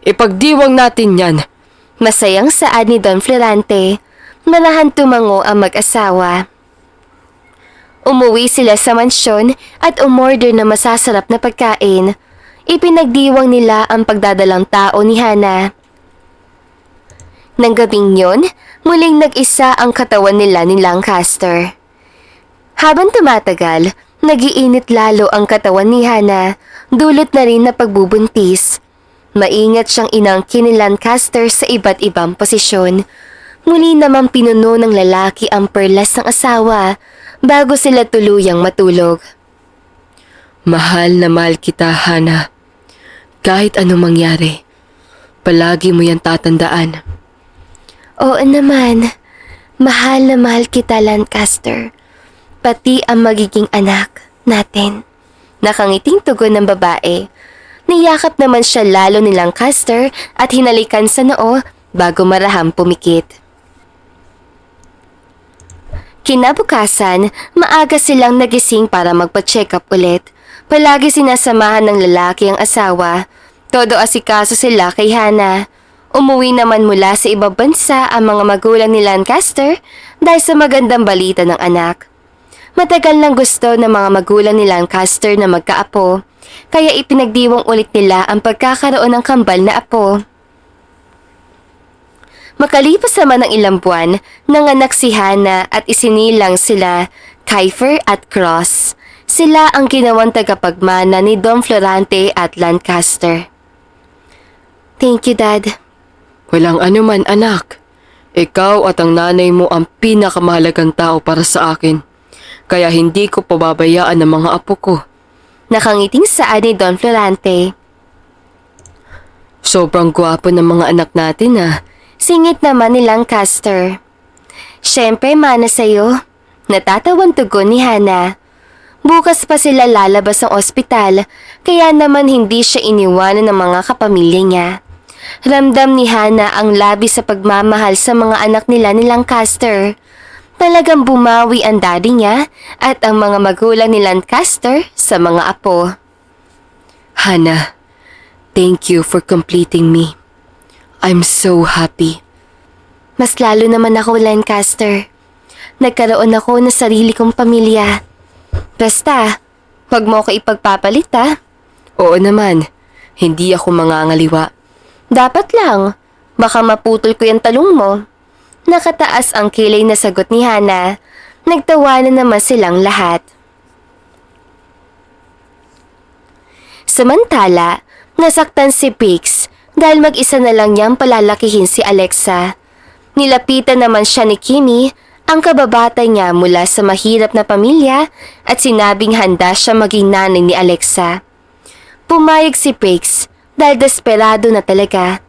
Ipagdiwang natin yan. Masayang saad ni Don Florante. Marahan tumango ang mag-asawa. Umuwi sila sa mansyon at umorder na masasarap na pagkain. Ipinagdiwang nila ang pagdadalang tao ni Hannah. Nang gabing yun, muling nag-isa ang katawan nila ni Lancaster. Habang tumatagal, nagiinit lalo ang katawan ni Hannah, dulot na rin na pagbubuntis. Maingat siyang inangkin ni Lancaster sa iba't ibang posisyon. Muli namang pinuno ng lalaki ang perlas ng asawa bago sila tuluyang matulog. Mahal na mahal kita, Hannah. Kahit anong mangyari, palagi mo yan tatandaan. Oo naman, mahal na mahal kita, Lancaster. Pati ang magiging anak natin. Nakangiting tugon ng babae. Niyakap naman siya lalo ni Lancaster at hinalikan sa noo bago marahang pumikit. Kinabukasan, maaga silang nagising para magpa-check up ulit. Palagi sinasamahan ng lalaki ang asawa. Todo asikaso sila kay Hannah. Umuwi naman mula sa ibang bansa ang mga magulang ni Lancaster dahil sa magandang balita ng anak. Matagal nang gusto ng mga magulang ni Lancaster na magkaapo, kaya ipinagdiwang ulit nila ang pagkakaroon ng kambal na apo. Makalipas naman ng ilang buwan, nanganak si Hannah at isinilang sila, Kiefer at Cross. Sila ang ginawang tagapagmana ni Don Florante at Lancaster. Thank you, Dad. Walang anuman, anak. Ikaw at ang nanay mo ang pinakamahalagang tao para sa akin. Kaya hindi ko pababayaan ang mga apo ko. Nakangiting saan ni Don Florante. Sobrang gwapo ng mga anak natin, ah. Singit naman ni Lancaster. Siyempre, mana sa'yo. Natatawang tugon ni Hannah. Bukas pa sila lalabas ng ospital, kaya naman hindi siya iniwanan ng mga kapamilya niya. Ramdam ni Hannah ang labis sa pagmamahal sa mga anak nila ni Lancaster. Talagang bumawi ang daddy niya at ang mga magulang ni Lancaster sa mga apo. Hannah, Thank you for completing me. I'm so happy. Mas lalo naman ako, Lancaster. Nagkaroon ako ng sarili kong pamilya. Basta, wag mo ako ipagpapalit ha. Oo naman, hindi ako mangangaliwa. Dapat lang, baka maputol ko yung talong mo. Nakataas ang kilay na sagot ni Hana. Nagtawanan naman silang lahat. Samantala, nasaktan si Pix dahil mag-isa na lang niyang palalakihin si Alexa. Nilapitan naman siya ni Kimi, ang kababatay niya mula sa mahirap na pamilya, at sinabing handa siya maging nanay ni Alexa. Pumayag si Pix dahil desperado na talaga.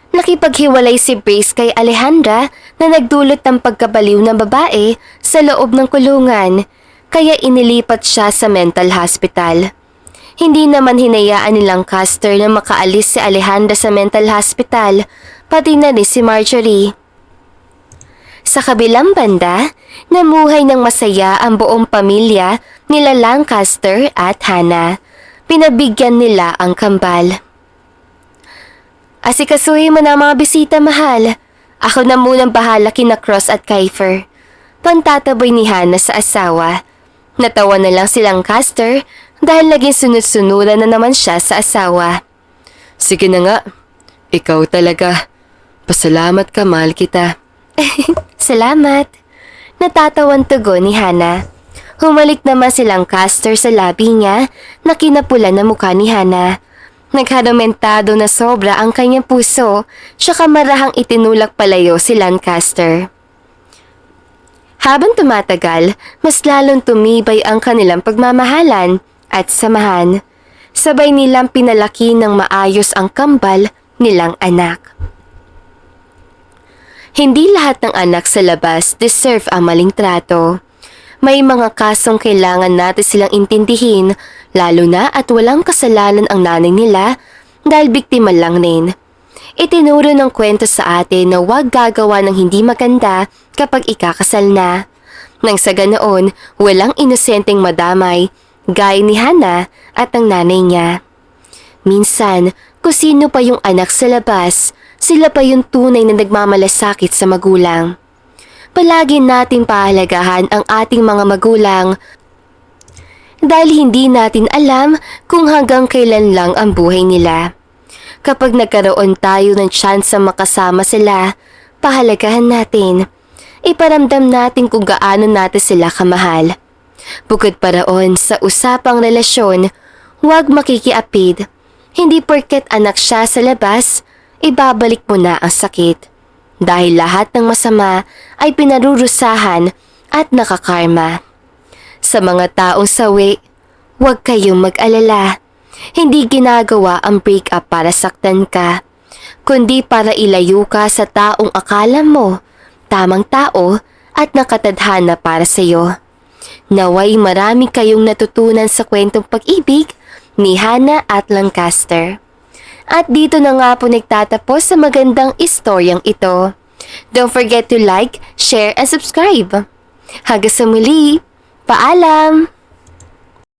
Nakipaghiwalay si Pix kay Alejandra na nagdulot ng pagkabaliw ng babae sa loob ng kulungan, kaya inilipat siya sa mental hospital. Hindi naman hinayaan nilang Caster na makaalis si Alejandra sa mental hospital, pati na rin si Marjorie. Sa kabilang banda, namuhay ng masaya ang buong pamilya nila Lancaster at Hana. Pinabigyan nila ang kambal. Asikasuhin mo na mga bisita, mahal. Ako na munang bahala kina Cross at Kiefer. Pantataboy ni Hana sa asawa. Natawa na lang silang Caster dahil naging sunod-sunuran na naman siya sa asawa. Sige na nga, ikaw talaga. Pasalamat ka, mahal kita. Salamat. Natatawan tugon ni Hana. Humalik naman silang Caster sa labi niya na kinapulan na mukha ni Hana. Nagharumentado na sobra ang kanyang puso, tsaka marahang itinulak palayo si Lancaster. Habang tumatagal, mas lalong tumibay ang kanilang pagmamahalan at samahan. Sabay nilang pinalaki ng maayos ang kambal nilang anak. Hindi lahat ng anak sa labas deserve ang maling trato. May mga kasong kailangan natin silang intindihin, lalo na at walang kasalanan ang nanay nila dahil biktima lang rin. Itinuro ng kwento sa atin na huwag gagawa ng hindi maganda kapag ikakasal na. Nang sa ganoon, walang inosenteng madamay, gaya ni Hana at ang nanay niya. Minsan, kung sino pa yung anak sa labas, sila pa yung tunay na nagmamalasakit sa magulang. Palagi natin pahalagahan ang ating mga magulang dahil hindi natin alam kung hanggang kailan lang ang buhay nila. Kapag nagkaroon tayo ng tsansa makasama sila, pahalagahan natin. Iparamdam natin kung gaano natin sila kamahal. Bukod pa roon sa usapang relasyon, huwag makikiapid. Hindi porket anak siya sa labas, ibabalik mo na ang sakit. Dahil lahat ng masama ay pinarurusahan at nakakarma. Sa mga taong sawi, huwag kayong mag-alala. Hindi ginagawa ang breakup para saktan ka, kundi para ilayo ka sa taong akala mo, tamang tao at nakatadhana para sa iyo. Naway marami kayong natutunan sa kwentong pag-ibig ni Hana at Lancaster. At dito na nga po nagtatapos sa magandang istoryang ito. Don't forget to like, share, and subscribe. Hanggang sa muli, paalam!